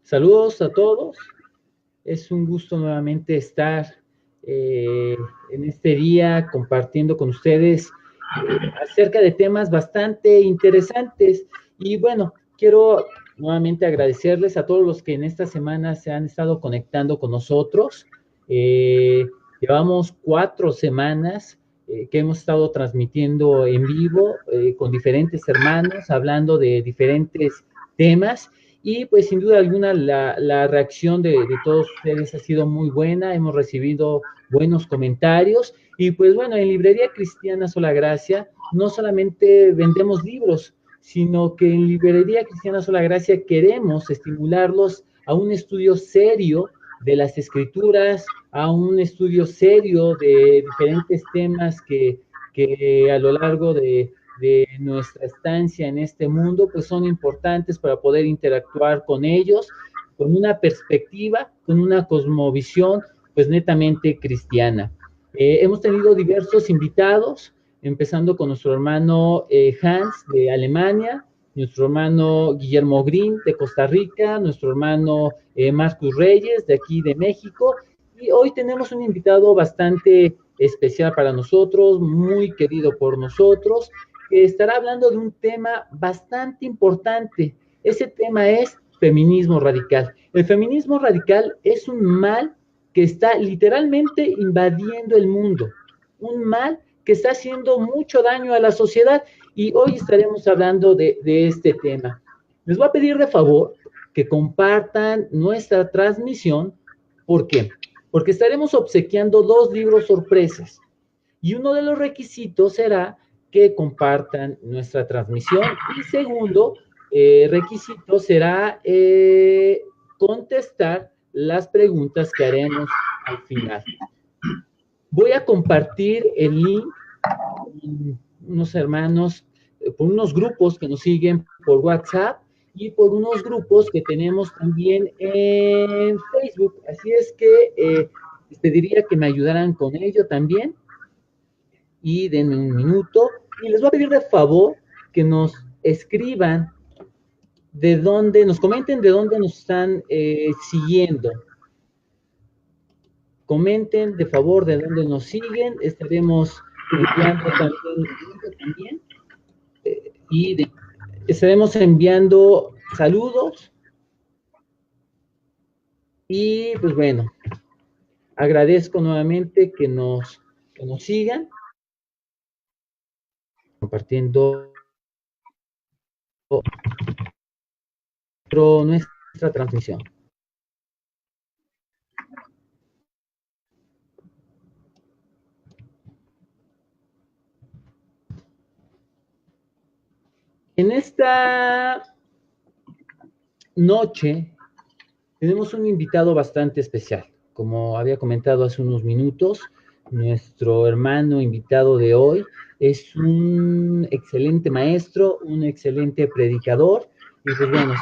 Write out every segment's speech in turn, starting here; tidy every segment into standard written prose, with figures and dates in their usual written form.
Saludos a todos. Es un gusto nuevamente estar en este día compartiendo con ustedes acerca de temas bastante interesantes. Y bueno, quiero nuevamente agradecerles a todos los que en esta semana se han estado conectando con nosotros. Llevamos 4 semanas que hemos estado transmitiendo en vivo con diferentes hermanos, hablando de diferentes temas. Y pues sin duda alguna la reacción de todos ustedes ha sido muy buena, hemos recibido buenos comentarios y pues bueno, en Librería Cristiana Sola Gracia no solamente vendemos libros, sino que en Librería Cristiana Sola Gracia queremos estimularlos a un estudio serio de las escrituras, a un estudio serio de diferentes temas que a lo largo de nuestra estancia en este mundo, pues son importantes para poder interactuar con ellos, con una perspectiva, con una cosmovisión, pues netamente cristiana. Hemos tenido diversos invitados, empezando con nuestro hermano Hans de Alemania, nuestro hermano Guillermo Green de Costa Rica, nuestro hermano Marcus Reyes de aquí de México, y hoy tenemos un invitado bastante especial para nosotros, muy querido por nosotros, que estará hablando de un tema bastante importante. Ese tema es feminismo radical. El feminismo radical es un mal que está literalmente invadiendo el mundo, un mal que está haciendo mucho daño a la sociedad y hoy estaremos hablando de este tema. Les voy a pedir de favor que compartan nuestra transmisión. ¿Por qué? Porque estaremos obsequiando 2 libros sorpresas y uno de los requisitos será que compartan nuestra transmisión y segundo requisito será contestar las preguntas que haremos al final. Voy a compartir el link con unos hermanos, por unos grupos que nos siguen por WhatsApp y por unos grupos que tenemos también en Facebook. Así es que les pediría que me ayudaran con ello también y denme un minuto y les voy a pedir de favor que nos escriban de dónde, nos comenten de dónde nos están siguiendo. Comenten de favor de dónde nos siguen, estaremos enviando también estaremos enviando saludos y pues bueno, agradezco nuevamente que nos sigan compartiendo nuestra transmisión. En esta noche tenemos un invitado bastante especial. Como había comentado hace unos minutos, nuestro hermano invitado de hoy es un excelente maestro, un excelente predicador. Y pues bueno,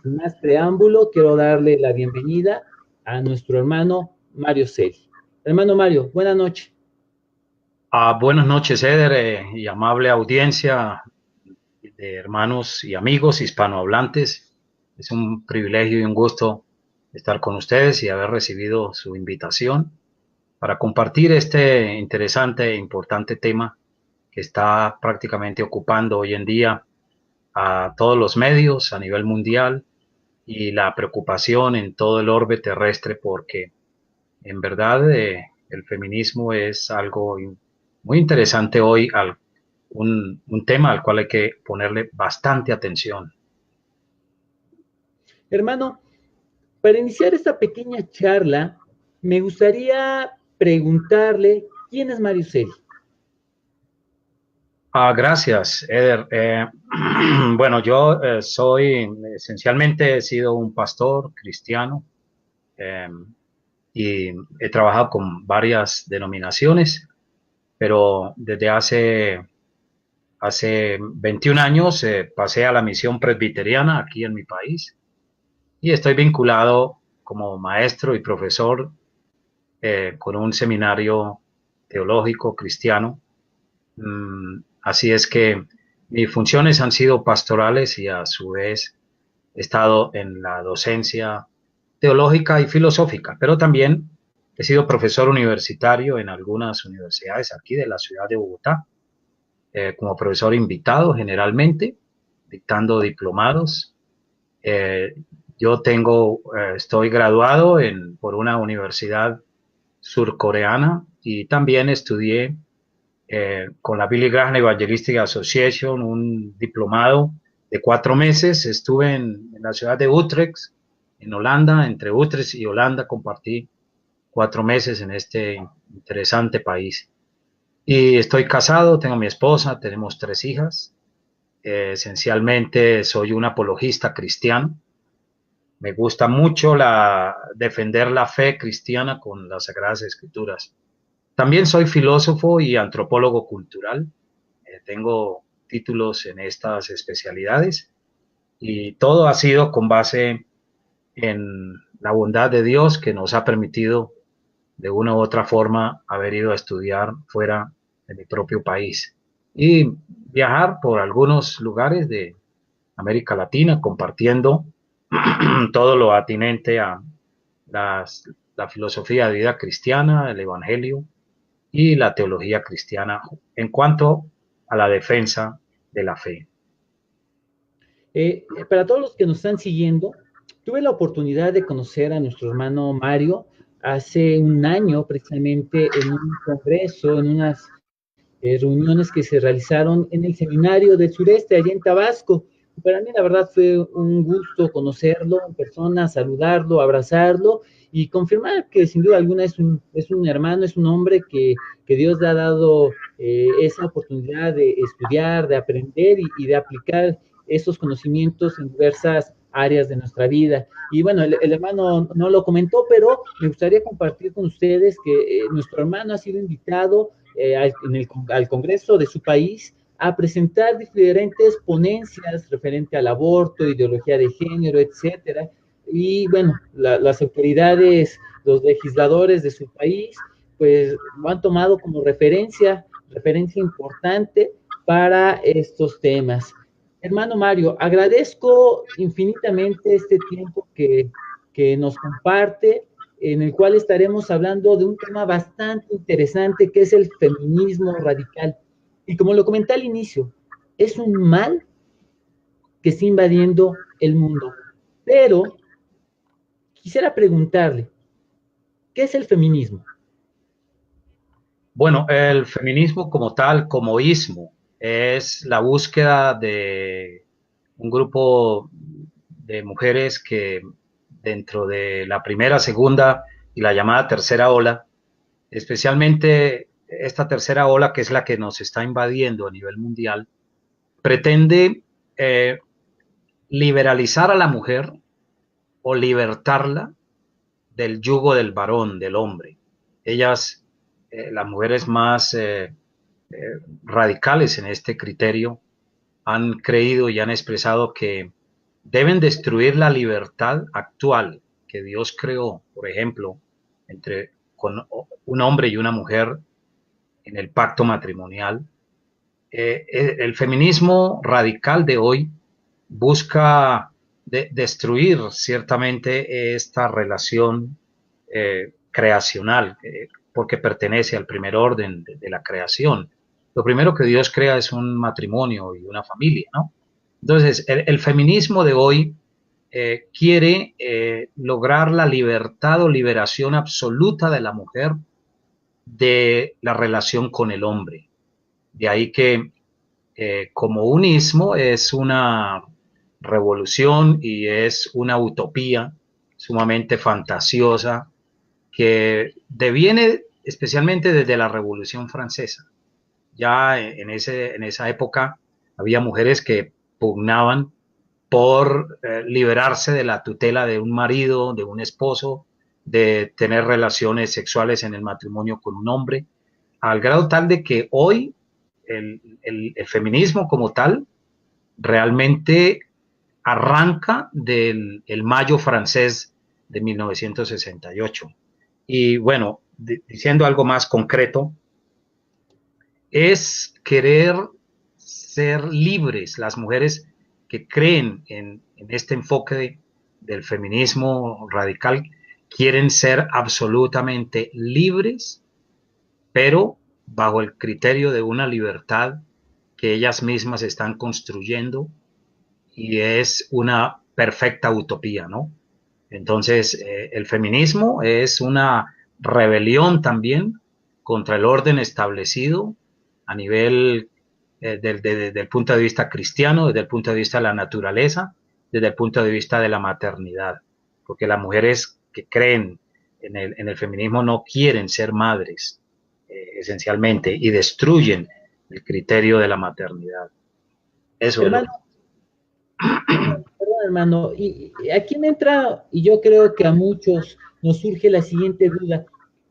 sin más preámbulo, quiero darle la bienvenida a nuestro hermano Mario Celi. Hermano Mario, buenas noches. Buenas noches, Eder, y amable audiencia de hermanos y amigos hispanohablantes. Es un privilegio y un gusto estar con ustedes y haber recibido su invitación para compartir este interesante e importante tema que está prácticamente ocupando hoy en día a todos los medios a nivel mundial y la preocupación en todo el orbe terrestre porque en verdad el feminismo es algo muy interesante hoy, un tema al cual hay que ponerle bastante atención. Hermano, para iniciar esta pequeña charla, me gustaría preguntarle quién es Mario Celi. Gracias, Eder. Bueno, yo soy, esencialmente he sido un pastor cristiano eh, y he trabajado con varias denominaciones, pero desde hace 21 años pasé a la misión presbiteriana aquí en mi país y estoy vinculado como maestro y profesor con un seminario teológico cristiano. Así es que mis funciones han sido pastorales y a su vez he estado en la docencia teológica y filosófica, pero también he sido profesor universitario en algunas universidades aquí de la ciudad de Bogotá, como profesor invitado generalmente, dictando diplomados. Eh, yo estoy graduado por una universidad surcoreana y también estudié con la Billy Graham Evangelistic Association un diplomado de 4 meses. Estuve en la ciudad de Utrecht, en Holanda, entre Utrecht y Holanda compartí 4 meses en este interesante país. Y estoy casado, tengo a mi esposa, tenemos 3 hijas. Esencialmente soy un apologista cristiano. Me gusta mucho defender la fe cristiana con las Sagradas Escrituras. También soy filósofo y antropólogo cultural. Tengo títulos en estas especialidades y todo ha sido con base en la bondad de Dios que nos ha permitido de una u otra forma haber ido a estudiar fuera de mi propio país y viajar por algunos lugares de América Latina compartiendo todo lo atinente a la filosofía de vida cristiana, el evangelio y la teología cristiana en cuanto a la defensa de la fe. Para todos los que nos están siguiendo, tuve la oportunidad de conocer a nuestro hermano Mario hace un año, precisamente en un congreso, en unas reuniones que se realizaron en el Seminario del Sureste, allá en Tabasco. Para mí, la verdad, fue un gusto conocerlo en persona, saludarlo, abrazarlo y confirmar que sin duda alguna es un hermano, es un hombre que Dios le ha dado esa oportunidad de estudiar, de aprender y de aplicar esos conocimientos en diversas áreas de nuestra vida. Y bueno, el hermano no lo comentó, pero me gustaría compartir con ustedes que nuestro hermano ha sido invitado al Congreso de su país a presentar diferentes ponencias referente al aborto, ideología de género, etcétera. Y bueno, las autoridades, los legisladores de su país, pues lo han tomado como referencia importante para estos temas. Hermano Mario, agradezco infinitamente este tiempo que nos comparte, en el cual estaremos hablando de un tema bastante interesante que es el feminismo radical. Y como lo comenté al inicio, es un mal que está invadiendo el mundo. Pero quisiera preguntarle, ¿qué es el feminismo? Bueno, el feminismo como tal, como ismo, es la búsqueda de un grupo de mujeres que dentro de la primera, segunda y la llamada tercera ola, especialmente esta tercera ola que es la que nos está invadiendo a nivel mundial, pretende eh, liberalizar a la mujer o libertarla del yugo del varón, del hombre. Ellas, las mujeres más radicales en este criterio, han creído y han expresado que deben destruir la libertad actual que Dios creó, por ejemplo, con un hombre y una mujer en el pacto matrimonial. El feminismo radical de hoy busca destruir ciertamente esta relación creacional, porque pertenece al primer orden de la creación. Lo primero que Dios crea es un matrimonio y una familia, ¿no? Entonces, el feminismo de hoy quiere lograr la libertad o liberación absoluta de la mujer de la relación con el hombre. De ahí que como unismo es una revolución y es una utopía sumamente fantasiosa que deviene especialmente desde la Revolución Francesa. Ya en esa época había mujeres que pugnaban por liberarse de la tutela de un marido, de un esposo, de tener relaciones sexuales en el matrimonio con un hombre, al grado tal de que hoy el feminismo como tal realmente arranca del el mayo francés de 1968. Y bueno, diciendo algo más concreto, es querer ser libres las mujeres que creen en este enfoque del feminismo radical, quieren ser absolutamente libres, pero bajo el criterio de una libertad que ellas mismas están construyendo y es una perfecta utopía, ¿no? Entonces, el feminismo es una rebelión también contra el orden establecido a nivel desde el punto de vista cristiano, desde el punto de vista de la naturaleza, desde el punto de vista de la maternidad, porque las mujeres que creen en el feminismo no quieren ser madres, esencialmente, y destruyen el criterio de la maternidad. Eso es lo Hermano, que... perdón, hermano, y aquí me entra, y yo creo que a muchos nos surge la siguiente duda.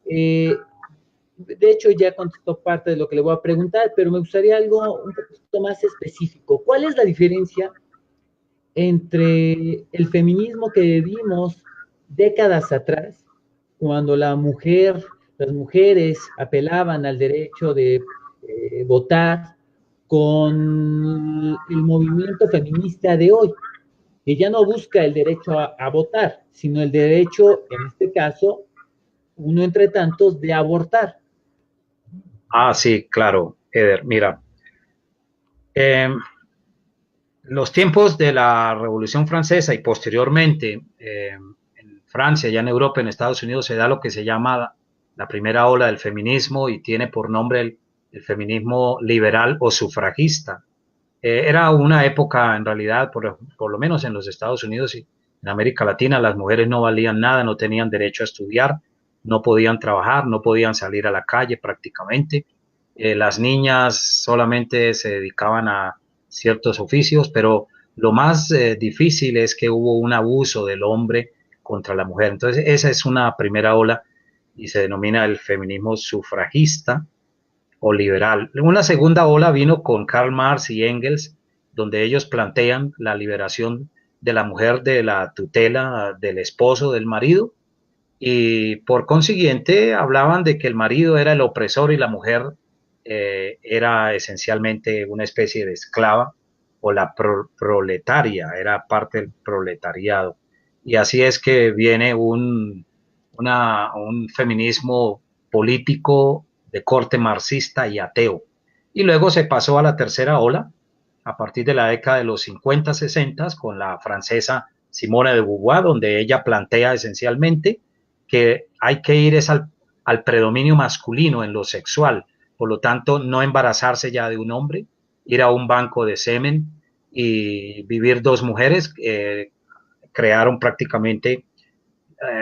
De hecho, ya contestó parte de lo que le voy a preguntar, pero me gustaría algo un poquito más específico. ¿Cuál es la diferencia entre el feminismo que vimos décadas atrás, cuando las mujeres apelaban al derecho de votar, con el movimiento feminista de hoy, que ya no busca el derecho a votar, sino el derecho, en este caso, uno entre tantos, de abortar? Ah, sí, claro, Eder. Mira, eh, los tiempos de la Revolución Francesa y posteriormente en Francia, ya en Europa, en Estados Unidos, se da lo que se llama la primera ola del feminismo y tiene por nombre el feminismo liberal o sufragista. Era una época, en realidad, por lo menos en los Estados Unidos y en América Latina, las mujeres no valían nada, no tenían derecho a estudiar, no podían trabajar, no podían salir a la calle prácticamente. Las niñas solamente se dedicaban a ciertos oficios, pero lo más difícil es que hubo un abuso del hombre contra la mujer. Entonces, esa es una primera ola y se denomina el feminismo sufragista o liberal. Una segunda ola vino con Karl Marx y Engels, donde ellos plantean la liberación de la mujer de la tutela del esposo, del marido, y por consiguiente hablaban de que el marido era el opresor y la mujer era esencialmente una especie de esclava o la proletaria, era parte del proletariado. Y así es que viene un feminismo político de corte marxista y ateo. Y luego se pasó a la tercera ola, a partir de la década de los 50, 60, con la francesa Simone de Beauvoir, donde ella plantea esencialmente que hay que ir es al predominio masculino en lo sexual, por lo tanto, no embarazarse ya de un hombre, ir a un banco de semen y vivir dos mujeres, crearon prácticamente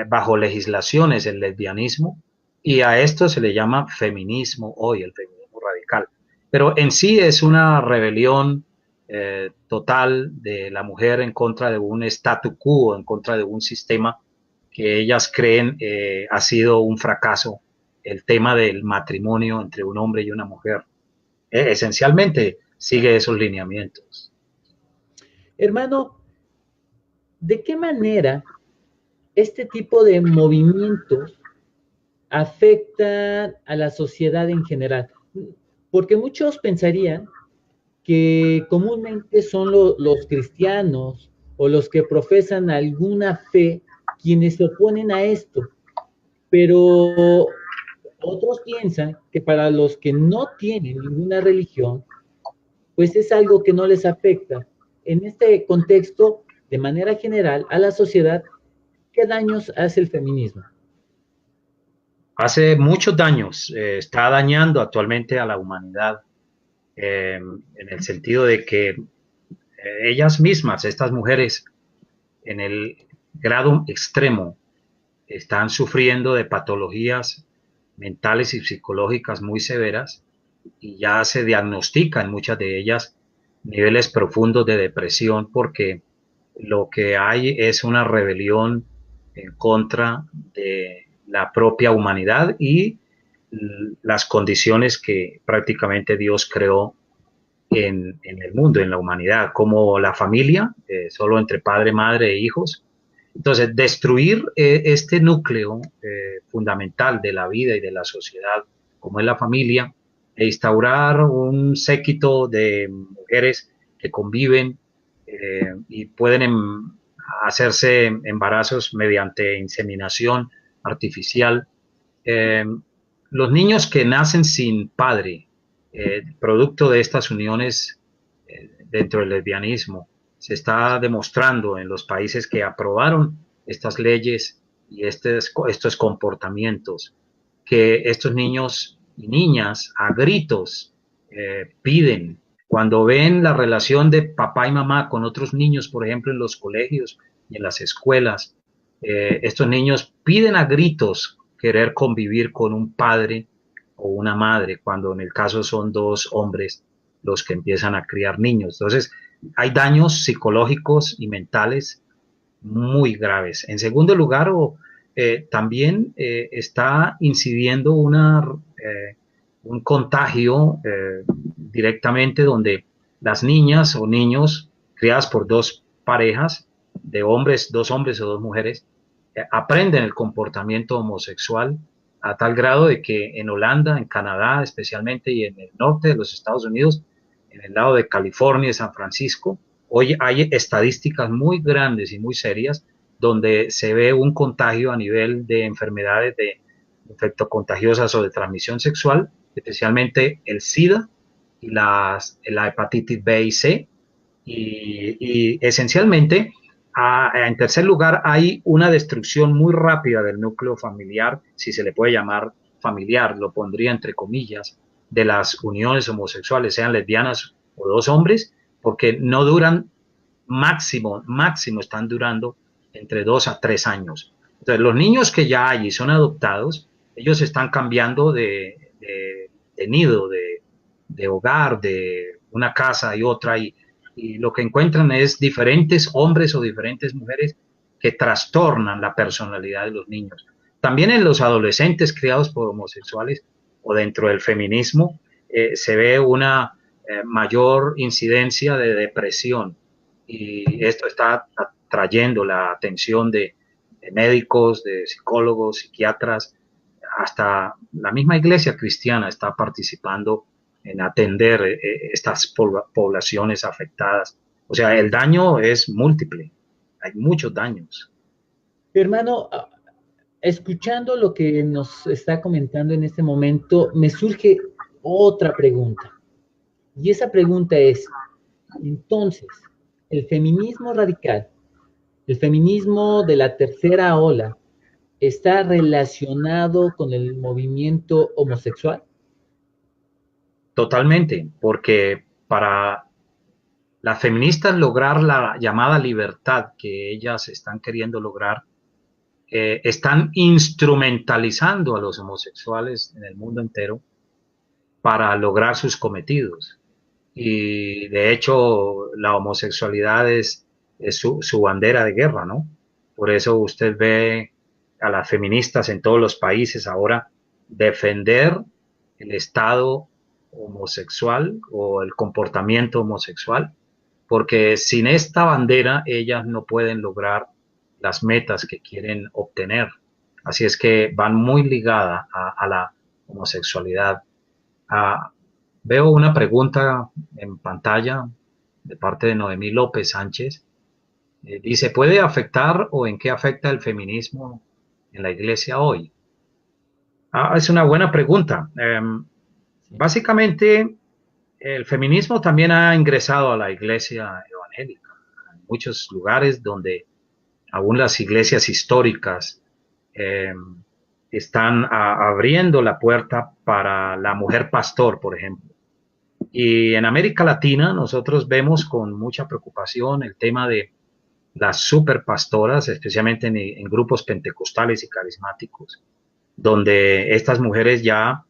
bajo legislaciones el lesbianismo y a esto se le llama feminismo hoy, el feminismo radical. Pero en sí es una rebelión total de la mujer en contra de un statu quo, en contra de un sistema que ellas creen ha sido un fracaso, el tema del matrimonio entre un hombre y una mujer. Esencialmente sigue esos lineamientos. Hermano, ¿de qué manera este tipo de movimientos afectan a la sociedad en general? Porque muchos pensarían que comúnmente son los cristianos o los que profesan alguna fe quienes se oponen a esto, pero otros piensan que para los que no tienen ninguna religión, pues es algo que no les afecta. En este contexto, de manera general, a la sociedad, ¿qué daños hace el feminismo? Hace muchos daños, está dañando actualmente a la humanidad en el sentido de que ellas mismas, estas mujeres, en el grado extremo, están sufriendo de patologías mentales y psicológicas muy severas y ya se diagnostican muchas de ellas niveles profundos de depresión porque lo que hay es una rebelión en contra de la propia humanidad y las condiciones que prácticamente Dios creó en el mundo, en la humanidad, como la familia, solo entre padre, madre e hijos. Entonces, destruir este núcleo fundamental de la vida y de la sociedad, como es la familia, e instaurar un séquito de mujeres que conviven y pueden hacerse embarazos mediante inseminación artificial. Eh, los niños que nacen sin padre, producto de estas uniones dentro del lesbianismo, se está demostrando en los países que aprobaron estas leyes y estos comportamientos, que estos niños y niñas a gritos piden, cuando ven la relación de papá y mamá con otros niños, por ejemplo, en los colegios y en las escuelas, estos niños piden a gritos querer convivir con un padre o una madre, cuando en el caso son dos hombres los que empiezan a criar niños. Entonces, hay daños psicológicos y mentales muy graves. En segundo lugar, también está incidiendo un contagio directamente donde las niñas o niños criadas por dos parejas de hombres, dos hombres o dos mujeres, aprenden el comportamiento homosexual a tal grado de que en Holanda, en Canadá especialmente y en el norte de los Estados Unidos, en el lado de California y San Francisco, hoy hay estadísticas muy grandes y muy serias donde se ve un contagio a nivel de enfermedades de infectocontagiosas o de transmisión sexual, especialmente el SIDA y la hepatitis B y C. Y esencialmente, en tercer lugar, hay una destrucción muy rápida del núcleo familiar, si se le puede llamar familiar, lo pondría entre comillas, de las uniones homosexuales, sean lesbianas o dos hombres, porque no duran máximo están durando entre 2 a 3 años. Entonces, los niños que ya hay y son adoptados, ellos están cambiando de nido, de hogar, de una casa y otra, y lo que encuentran es diferentes hombres o diferentes mujeres que trastornan la personalidad de los niños. También en los adolescentes criados por homosexuales o dentro del feminismo se ve una mayor incidencia de depresión, y esto está atrayendo la atención de médicos, de psicólogos, psiquiatras, hasta la misma iglesia cristiana está participando en atender estas poblaciones afectadas. O sea, el daño es múltiple, hay muchos daños. Hermano, escuchando lo que nos está comentando en este momento, me surge otra pregunta. Y esa pregunta es, entonces, el feminismo radical, el feminismo de la tercera ola, ¿está relacionado con el movimiento homosexual? Totalmente, porque para las feministas lograr la llamada libertad que ellas están queriendo lograr, están instrumentalizando a los homosexuales en el mundo entero para lograr sus cometidos. Y de hecho, la homosexualidad es su bandera de guerra, ¿no? Por eso usted ve a las feministas en todos los países ahora defender el estado homosexual o el comportamiento homosexual, porque sin esta bandera ellas no pueden lograr las metas que quieren obtener. Así es que van muy ligadas a la homosexualidad. Ah, veo una pregunta en pantalla de parte de Noemí López Sánchez. Dice, ¿puede afectar o en qué afecta el feminismo en la iglesia hoy? Es una buena pregunta. Sí. Básicamente, el feminismo también ha ingresado a la iglesia evangélica. En muchos lugares donde aún las iglesias históricas eh, están abriendo la puerta para la mujer pastor, por ejemplo. Y en América Latina nosotros vemos con mucha preocupación el tema de las superpastoras, especialmente en grupos pentecostales y carismáticos, donde estas mujeres ya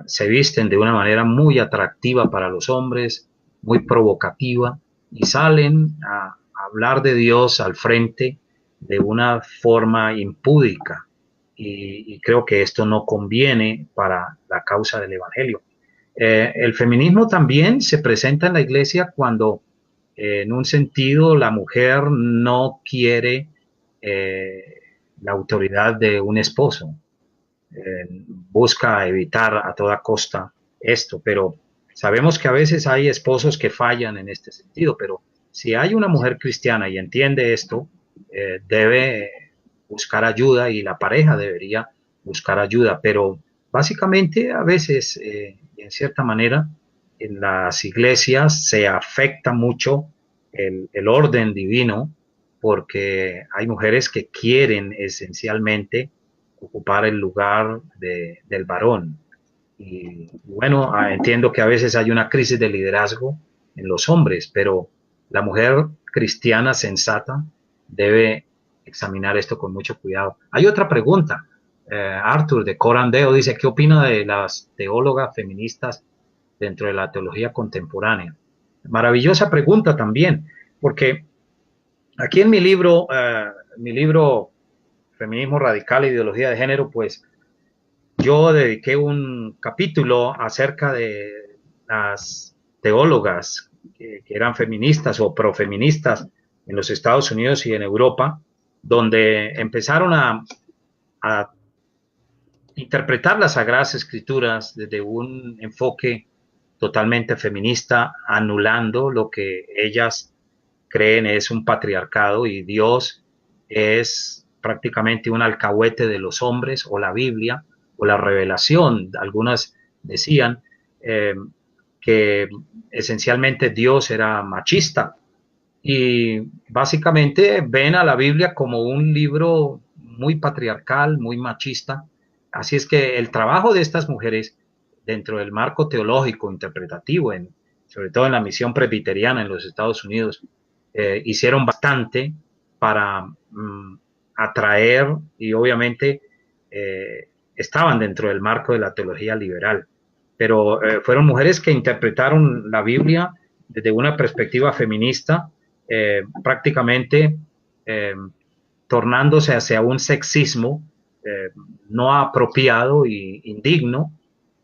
se visten de una manera muy atractiva para los hombres, muy provocativa, y salen a hablar de Dios al frente de una forma impúdica. Y creo que esto no conviene para la causa del Evangelio. El feminismo también se presenta en la iglesia cuando, en un sentido, la mujer no quiere eh, la autoridad de un esposo, busca evitar a toda costa esto, pero sabemos que a veces hay esposos que fallan en este sentido, pero si hay una mujer cristiana y entiende esto, debe buscar ayuda y la pareja debería buscar ayuda, pero básicamente a veces, en cierta manera, en las iglesias se afecta mucho el orden divino porque hay mujeres que quieren esencialmente ocupar el lugar del varón. Y bueno, entiendo que a veces hay una crisis de liderazgo en los hombres, pero la mujer cristiana sensata debe examinar esto con mucho cuidado. Hay otra pregunta. Arthur de Corandeo dice, ¿qué opina de las teólogas feministas dentro de la teología contemporánea? Maravillosa pregunta también, porque aquí en mi libro Feminismo Radical e Ideología de Género, pues yo dediqué un capítulo acerca de las teólogas que eran feministas o profeministas en los Estados Unidos y en Europa, donde empezaron a interpretar las Sagradas Escrituras desde un enfoque totalmente feminista, anulando lo que ellas creen es un patriarcado y Dios es prácticamente un alcahuete de los hombres o la Biblia o la revelación. Algunas decían que esencialmente Dios era machista y básicamente ven a la Biblia como un libro muy patriarcal, muy machista. Así es que el trabajo de estas mujeres dentro del marco teológico interpretativo, sobre todo en la misión presbiteriana en los Estados Unidos, hicieron bastante para atraer y obviamente estaban dentro del marco de la teología liberal, pero fueron mujeres que interpretaron la Biblia desde una perspectiva feminista, prácticamente tornándose hacia un sexismo no apropiado e indigno,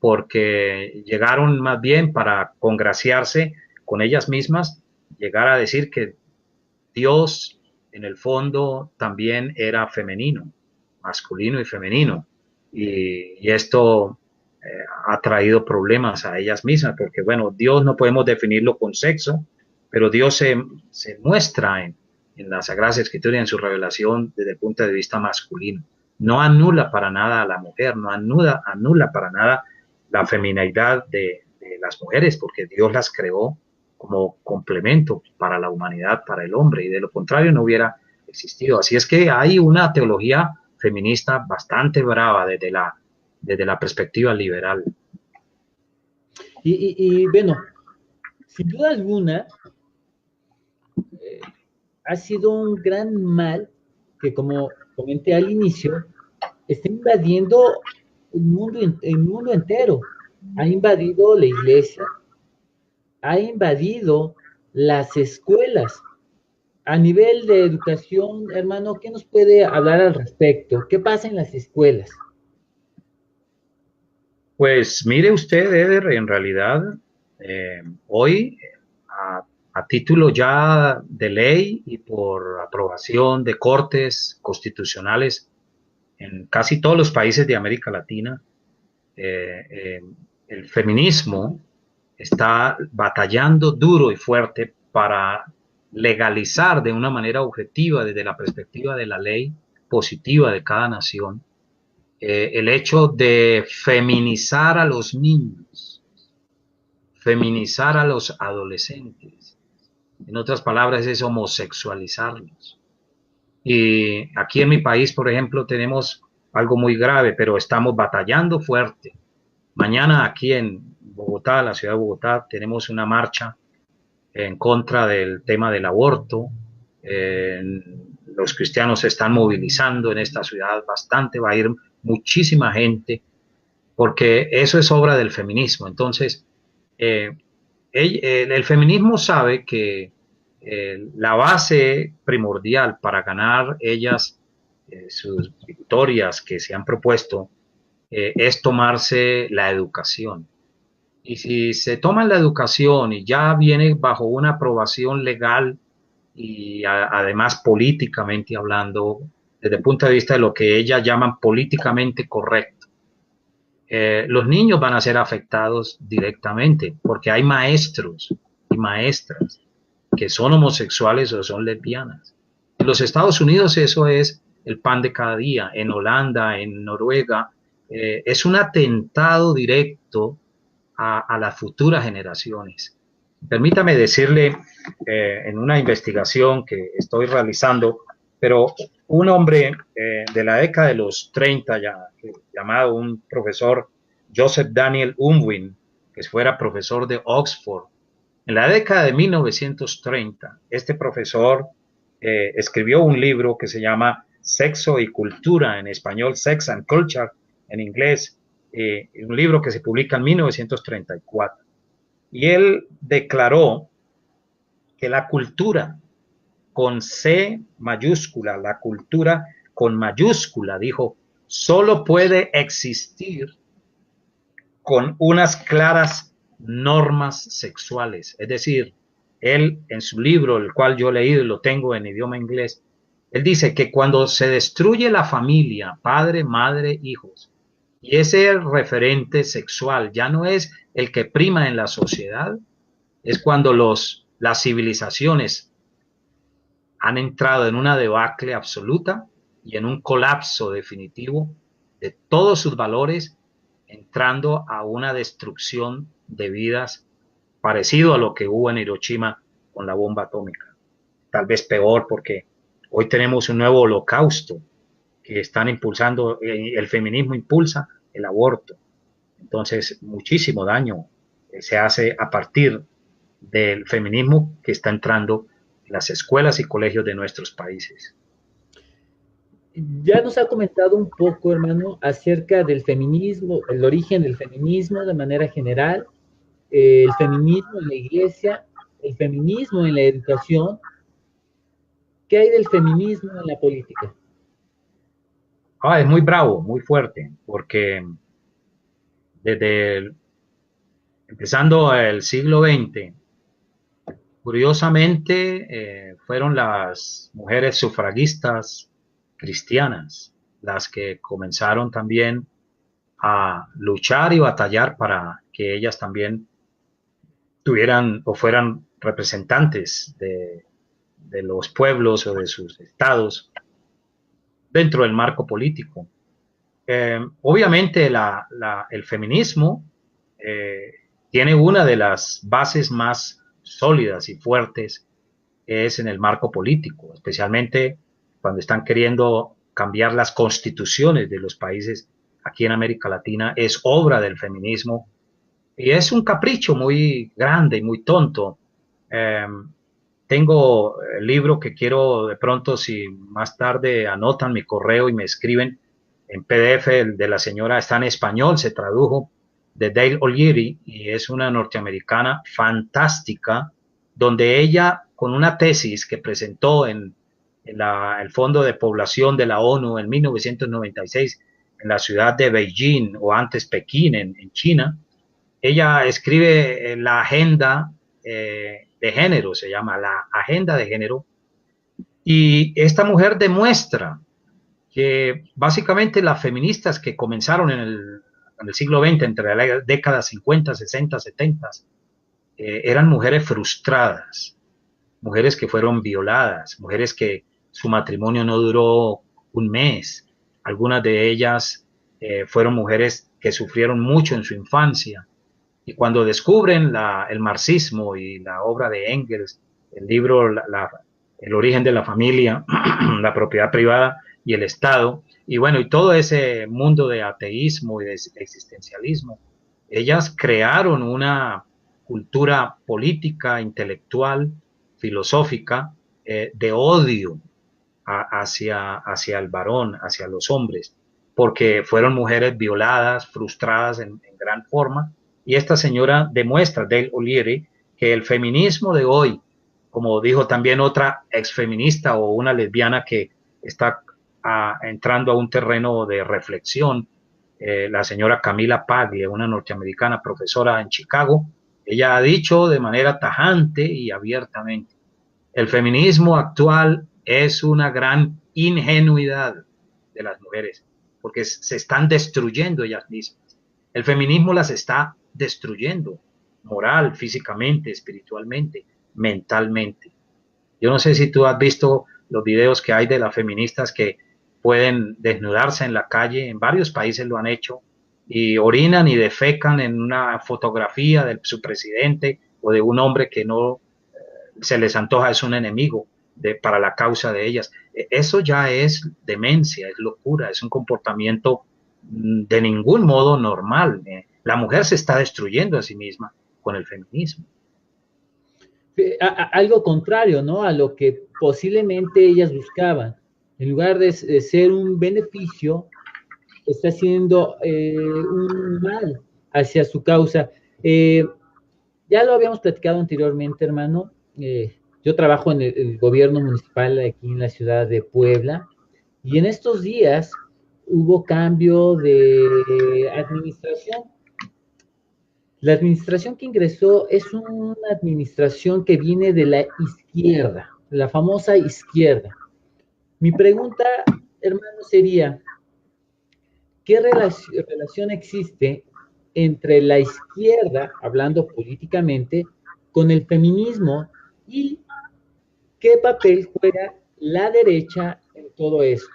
porque llegaron más bien para congraciarse con ellas mismas, llegar a decir que Dios en el fondo también era femenino, masculino y femenino, y esto ha traído problemas a ellas mismas, porque bueno, Dios no podemos definirlo con sexo, pero Dios se muestra en las Sagradas Escrituras y en su revelación desde el punto de vista masculino. No anula para nada a la mujer, no anula para nada la feminidad de las mujeres, porque Dios las creó como complemento para la humanidad, para el hombre, y de lo contrario no hubiera existido. Así es que hay una teología feminista bastante brava desde la perspectiva liberal. Y bueno, sin duda alguna, ha sido un gran mal que, como comenté al inicio, está invadiendo el mundo entero. Ha invadido la iglesia, ha invadido las escuelas. A nivel de educación, hermano, ¿qué nos puede hablar al respecto? ¿Qué pasa en las escuelas? Pues mire usted, Eder, en realidad, hoy, a título ya de ley y por aprobación de cortes constitucionales en casi todos los países de América Latina, el feminismo está batallando duro y fuerte para legalizar de una manera objetiva, desde la perspectiva de la ley positiva de cada nación, el hecho de feminizar a los niños, feminizar a los adolescentes. En otras palabras, es homosexualizarlos. Y aquí en mi país, por ejemplo, tenemos algo muy grave, pero estamos batallando fuerte. Mañana aquí en Bogotá, la ciudad de Bogotá, tenemos una marcha en contra del tema del aborto. Los cristianos se están movilizando en esta ciudad bastante, va a ir muchísima gente, porque eso es obra del feminismo. Entonces, el feminismo sabe que la base primordial para ganar ellas sus victorias que se han propuesto es tomarse la educación. Y si se toma la educación y ya viene bajo una aprobación legal y además políticamente hablando, desde el punto de vista de lo que ellas llaman políticamente correcto, los niños van a ser afectados directamente porque hay maestros y maestras que son homosexuales o son lesbianas. En los Estados Unidos eso es el pan de cada día, en Holanda, en Noruega, es un atentado directo a las futuras generaciones. Permítame decirle, en una investigación que estoy realizando, pero un hombre de la década de los 30, llamado un profesor Joseph Daniel Unwin, que fuera profesor de Oxford, en la década de 1930, este profesor escribió un libro que se llama Sexo y Cultura, en español Sex and Culture, en inglés, un libro que se publica en 1934. Y él declaró que la cultura con C mayúscula, la cultura con mayúscula, dijo, solo puede existir con unas claras normas sexuales. Es decir, él en su libro, el cual yo he leído y lo tengo en idioma inglés, él dice que cuando se destruye la familia, padre, madre, hijos, y ese referente sexual ya no es el que prima en la sociedad, es cuando las civilizaciones han entrado en una debacle absoluta y en un colapso definitivo de todos sus valores, entrando a una destrucción de vidas parecido a lo que hubo en Hiroshima con la bomba atómica. Tal vez peor, porque hoy tenemos un nuevo holocausto que están impulsando, el feminismo impulsa el aborto. Entonces, muchísimo daño se hace a partir del feminismo que está entrando en las escuelas y colegios de nuestros países. Ya nos ha comentado un poco, hermano, acerca del feminismo, el origen del feminismo de manera general, el feminismo en la iglesia, el feminismo en la educación. ¿Qué hay del feminismo en la política? Es muy bravo, muy fuerte, porque desde empezando el siglo XX, curiosamente, fueron las mujeres sufragistas cristianas las que comenzaron también a luchar y batallar para que ellas también tuvieran o fueran representantes de los pueblos o de sus estados dentro del marco político. Obviamente el feminismo eh, tiene una de las bases más sólidas y fuertes, es en el marco político, especialmente cuando están queriendo cambiar las constituciones de los países aquí en América Latina, es obra del feminismo y es un capricho muy grande y muy tonto. Eh, Tengo el libro que quiero de pronto, si más tarde anotan mi correo y me escriben en PDF, el de la señora está en español, se tradujo, de Dale O'Leary, y es una norteamericana fantástica, donde ella, con una tesis que presentó en el Fondo de Población de la ONU en 1996, en la ciudad de Beijing, o antes Pekín, en China, ella escribe la agenda de género, se llama la agenda de género, y esta mujer demuestra que básicamente las feministas que comenzaron en el siglo XX, entre las décadas 50, 60, 70, eran mujeres frustradas, mujeres que fueron violadas, mujeres que su matrimonio no duró un mes, algunas de ellas fueron mujeres que sufrieron mucho en su infancia, y cuando descubren el marxismo y la obra de Engels, el libro El origen de la familia, la propiedad privada y el Estado, y bueno, y todo ese mundo de ateísmo y de existencialismo, ellas crearon una cultura política, intelectual, filosófica, de odio hacia el varón, hacia los hombres, porque fueron mujeres violadas, frustradas en gran forma, y esta señora demuestra, Dale O'Leary, que el feminismo de hoy, como dijo también otra exfeminista o una lesbiana que está entrando a un terreno de reflexión, la señora Camila Paglia, una norteamericana profesora en Chicago, ella ha dicho de manera tajante y abiertamente, el feminismo actual es una gran ingenuidad de las mujeres, porque se están destruyendo ellas mismas. El feminismo las está destruyendo, moral, físicamente, espiritualmente. mentalmente. Yo no sé si tú has visto los videos que hay de las feministas que pueden desnudarse en la calle, en varios países lo han hecho, y orinan y defecan en una fotografía de su presidente o de un hombre que no se les antoja es un enemigo para la causa de ellas. Eso ya es demencia, es locura, es un comportamiento de ningún modo normal. La mujer se está destruyendo a sí misma con el feminismo. Algo contrario, ¿no? A lo que posiblemente ellas buscaban. En lugar de ser un beneficio, está siendo un mal hacia su causa. Ya lo habíamos platicado anteriormente, hermano. Yo trabajo en el gobierno municipal aquí en la ciudad de Puebla y en estos días hubo cambio de administración. La administración que ingresó es una administración que viene de la izquierda, la famosa izquierda. Mi pregunta, hermano, sería, ¿qué relación existe entre la izquierda, hablando políticamente, con el feminismo y qué papel juega la derecha en todo esto?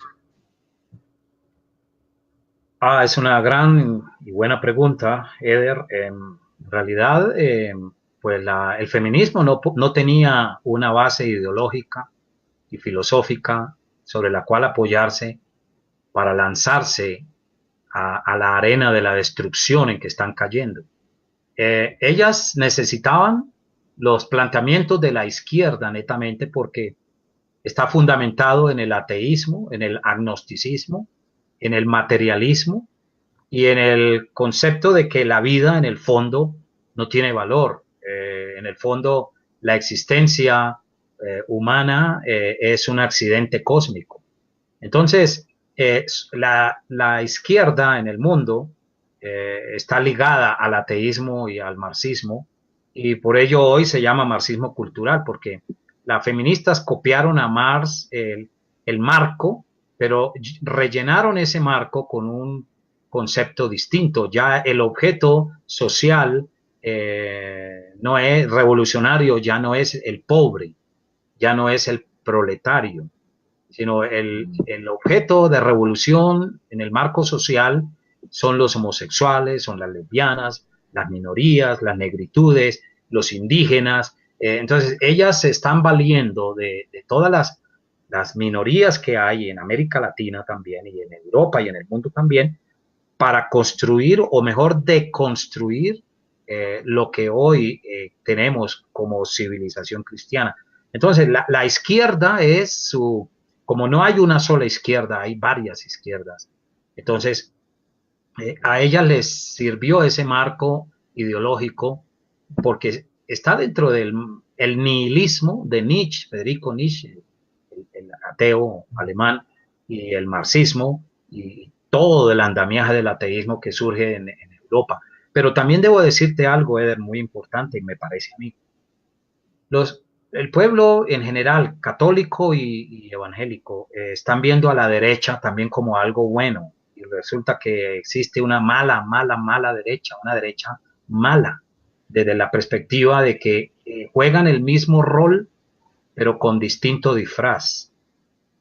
Es una gran y buena pregunta, Eder. En realidad, pues el feminismo no tenía una base ideológica y filosófica sobre la cual apoyarse para lanzarse a la arena de la destrucción en que están cayendo. Ellas necesitaban los planteamientos de la izquierda netamente porque está fundamentado en el ateísmo, en el agnosticismo, en el materialismo y en el concepto de que la vida en el fondo no tiene valor. En el fondo la existencia humana es un accidente cósmico. Entonces, la izquierda en el mundo está ligada al ateísmo y al marxismo, y por ello hoy se llama marxismo cultural, porque las feministas copiaron a Marx el marco, pero rellenaron ese marco con un concepto distinto. Ya el objeto social no es revolucionario, ya no es el pobre, ya no es el proletario, sino el objeto de revolución en el marco social son los homosexuales, son las lesbianas, las minorías, las negritudes, los indígenas. Entonces, ellas se están valiendo de todas las minorías que hay en América Latina también, y en Europa y en el mundo también, para construir, o mejor, deconstruir lo que hoy tenemos como civilización cristiana. Entonces, la izquierda es como no hay una sola izquierda, hay varias izquierdas. Entonces, a ellas les sirvió ese marco ideológico porque está dentro del nihilismo de Nietzsche, Federico Nietzsche, el ateo alemán, y el marxismo y todo el andamiaje del ateísmo que surge en Europa. Pero también debo decirte algo, Eder, muy importante, y me parece a mí. El pueblo en general, católico y evangélico, están viendo a la derecha también como algo bueno. Y resulta que existe una mala derecha, una derecha mala, desde la perspectiva de que juegan el mismo rol, pero con distinto disfraz.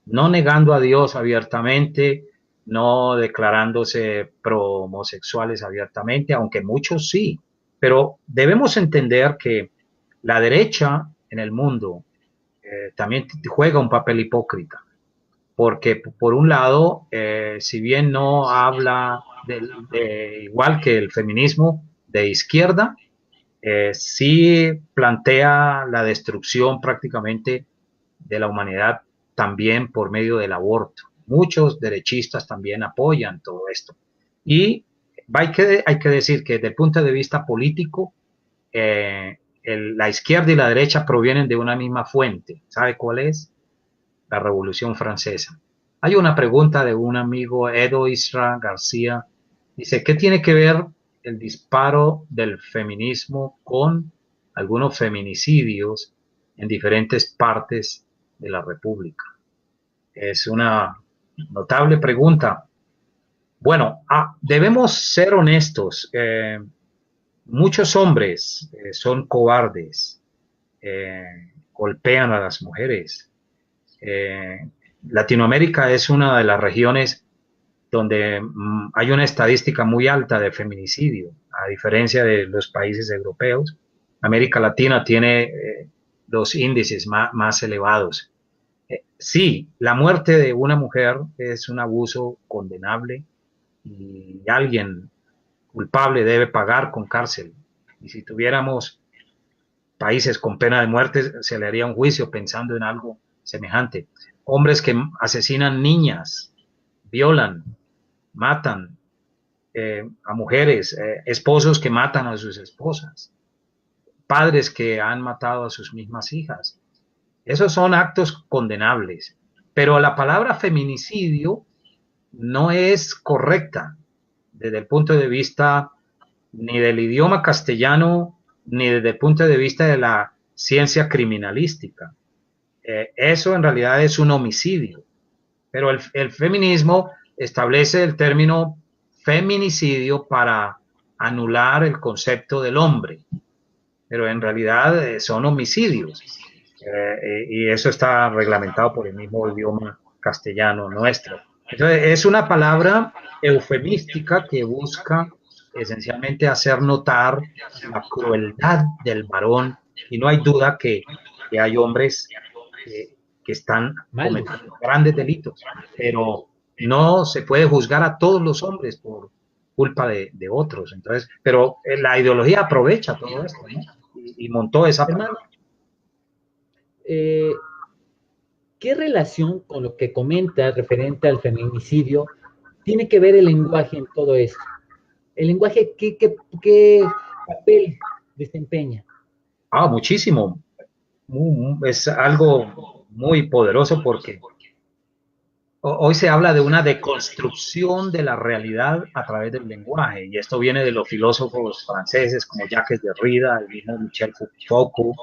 No negando a Dios abiertamente, no declarándose pro homosexuales abiertamente, aunque muchos sí. Pero debemos entender que la derecha en el mundo también juega un papel hipócrita, porque por un lado, si bien no habla igual que el feminismo de izquierda, sí plantea la destrucción prácticamente de la humanidad también por medio del aborto. Muchos derechistas también apoyan todo esto. Y hay que decir que desde el punto de vista político, la izquierda y la derecha provienen de una misma fuente. ¿Sabe cuál es? La Revolución Francesa. Hay una pregunta de un amigo, Edo Isra García. Dice, ¿qué tiene que ver el disparo del feminismo con algunos feminicidios en diferentes partes de la República? Es una notable pregunta. Bueno, debemos ser honestos. Muchos hombres son cobardes. golpean a las mujeres. Latinoamérica es una de las regiones donde hay una estadística muy alta de feminicidio, a diferencia de los países europeos. América Latina tiene los índices más elevados. Sí, la muerte de una mujer es un abuso condenable y alguien culpable debe pagar con cárcel. Y si tuviéramos países con pena de muerte, se le haría un juicio pensando en algo semejante. Hombres que asesinan niñas, violan, matan a mujeres, esposos que matan a sus esposas, padres que han matado a sus mismas hijas. Esos son actos condenables. Pero la palabra feminicidio no es correcta desde el punto de vista ni del idioma castellano, ni desde el punto de vista de la ciencia criminalística. Eso en realidad es un homicidio. Pero el feminismo establece el término feminicidio para anular el concepto del hombre. Pero en realidad son homicidios. Y eso está reglamentado por el mismo idioma castellano nuestro. Entonces, es una palabra eufemística que busca esencialmente hacer notar la crueldad del varón, y no hay duda que hay hombres que están cometiendo grandes delitos, pero no se puede juzgar a todos los hombres por culpa de otros. Entonces, pero la ideología aprovecha todo esto, ¿no? Y montó esa palabra. ¿Qué relación con lo que comenta referente al feminicidio tiene que ver el lenguaje en todo esto? ¿El lenguaje qué papel desempeña? Muchísimo. Es algo muy poderoso porque hoy se habla de una deconstrucción de la realidad a través del lenguaje, y esto viene de los filósofos franceses como Jacques Derrida, el mismo Michel Foucault.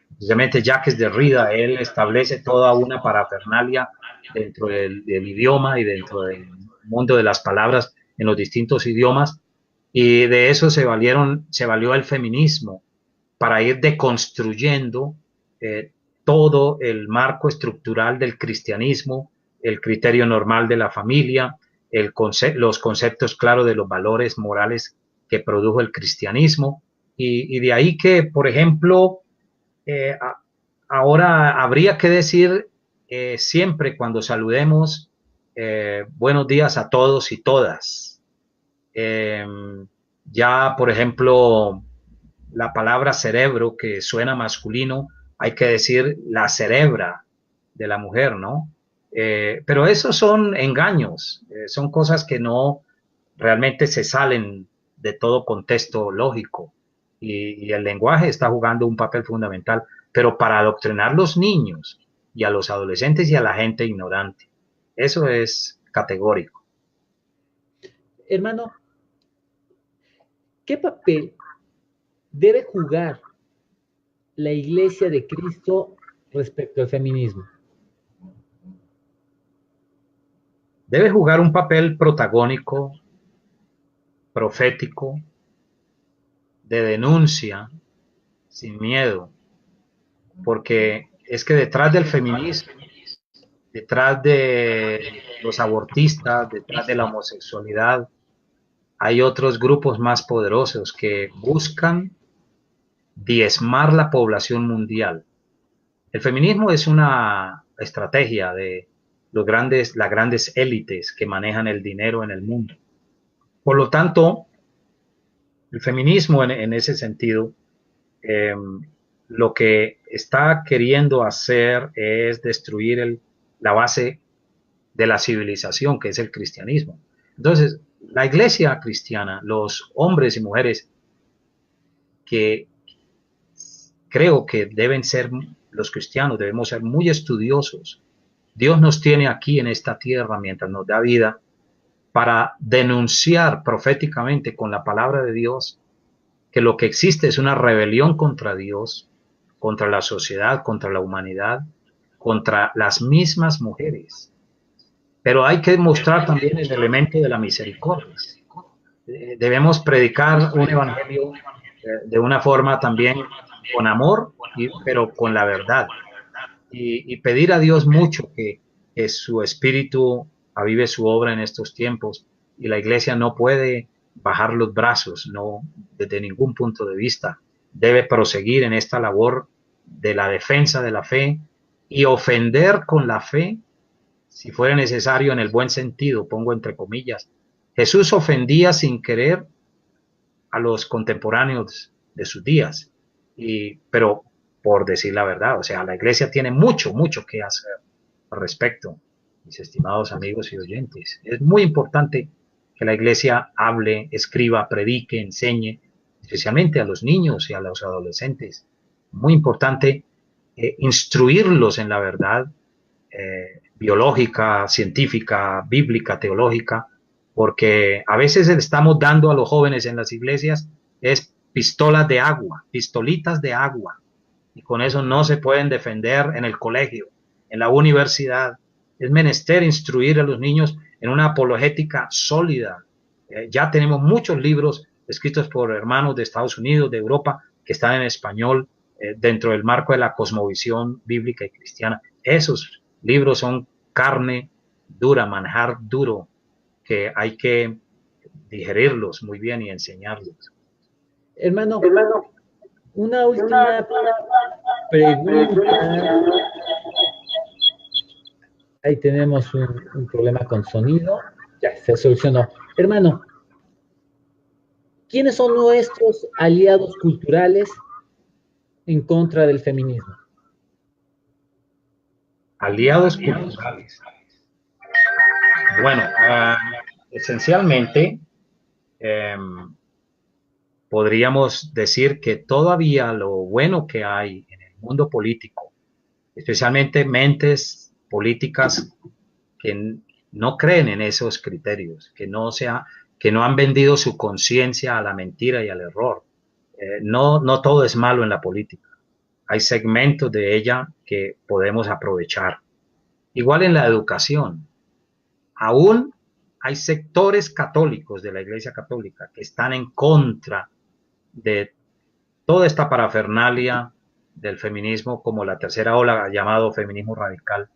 Precisamente Jacques Derrida, él establece toda una parafernalia dentro del idioma y dentro del mundo de las palabras en los distintos idiomas, y de eso se valió el feminismo para ir deconstruyendo todo el marco estructural del cristianismo, el criterio normal de la familia, los conceptos claros de los valores morales que produjo el cristianismo, y de ahí que, por ejemplo, ahora habría que decir siempre cuando saludemos, buenos días a todos y todas. Ya, por ejemplo, la palabra cerebro, que suena masculino, hay que decir la cerebra de la mujer, ¿no? Pero esos son engaños, son cosas que no realmente se salen de todo contexto lógico, y el lenguaje está jugando un papel fundamental, pero para adoctrinar a los niños y a los adolescentes y a la gente ignorante. Eso es categórico. Hermano, ¿qué papel debe jugar la Iglesia de Cristo respecto al feminismo? Debe jugar un papel protagónico, profético, de denuncia, sin miedo, porque es que detrás del feminismo, detrás de los abortistas, detrás de la homosexualidad, hay otros grupos más poderosos que buscan diezmar la población mundial. El feminismo es una estrategia de las grandes élites que manejan el dinero en el mundo. Por lo tanto, el feminismo en ese sentido, lo que está queriendo hacer es destruir la base de la civilización, que es el cristianismo. Entonces, la iglesia cristiana, los hombres y mujeres que creo que deben ser los cristianos, debemos ser muy estudiosos. Dios nos tiene aquí en esta tierra mientras nos da vida para denunciar proféticamente con la palabra de Dios que lo que existe es una rebelión contra Dios, contra la sociedad, contra la humanidad, contra las mismas mujeres. Pero hay que mostrar también el elemento de la misericordia. Debemos predicar un evangelio de una forma también con amor, pero con la verdad. Y pedir a Dios mucho que su espíritu avive su obra en estos tiempos. Y la iglesia no puede bajar los brazos, no, desde ningún punto de vista. Debe proseguir en esta labor de la defensa de la fe y ofender con la fe, si fuera necesario, en el buen sentido, pongo entre comillas. Jesús ofendía sin querer a los contemporáneos de sus días, pero por decir la verdad, o sea, la iglesia tiene mucho, mucho que hacer al respecto, mis estimados amigos y oyentes. Es muy importante que la iglesia hable, escriba, predique, enseñe, especialmente a los niños y a los adolescentes. Muy importante instruirlos en la verdad biológica, científica, bíblica, teológica, porque a veces le estamos dando a los jóvenes en las iglesias es pistolas de agua, pistolitas de agua, y con eso no se pueden defender en el colegio, en la universidad. Es menester instruir a los niños en una apologética sólida. Ya tenemos muchos libros escritos por hermanos de Estados Unidos, de Europa, que están en español dentro del marco de la cosmovisión bíblica y cristiana. Esos libros son carne dura, manjar duro, que hay que digerirlos muy bien y enseñarlos. Hermano, una última pregunta. Ahí tenemos un problema con sonido. Ya se solucionó. Hermano, ¿quiénes son nuestros aliados culturales en contra del feminismo? Aliados culturales. Bueno, esencialmente podríamos decir que todavía lo bueno que hay en el mundo político, especialmente mentes políticas que no creen en esos criterios, que no han vendido su conciencia a la mentira y al error. No todo es malo en la política. Hay segmentos de ella que podemos aprovechar. Igual en la educación. Aún hay sectores católicos de la Iglesia Católica que están en contra de toda esta parafernalia del feminismo, como la tercera ola llamado feminismo radical,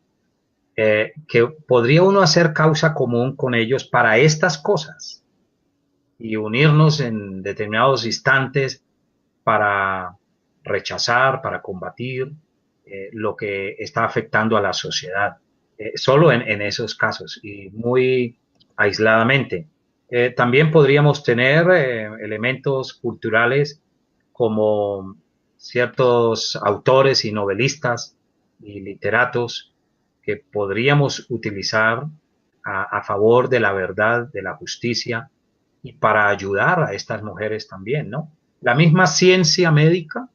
que podría uno hacer causa común con ellos para estas cosas y unirnos en determinados instantes para rechazar, para combatir lo que está afectando a la sociedad. Solo en esos casos y muy aisladamente. También podríamos tener elementos culturales como ciertos autores y novelistas y literatos que podríamos utilizar a favor de la verdad, de la justicia y para ayudar a estas mujeres también, ¿no? La misma ciencia médica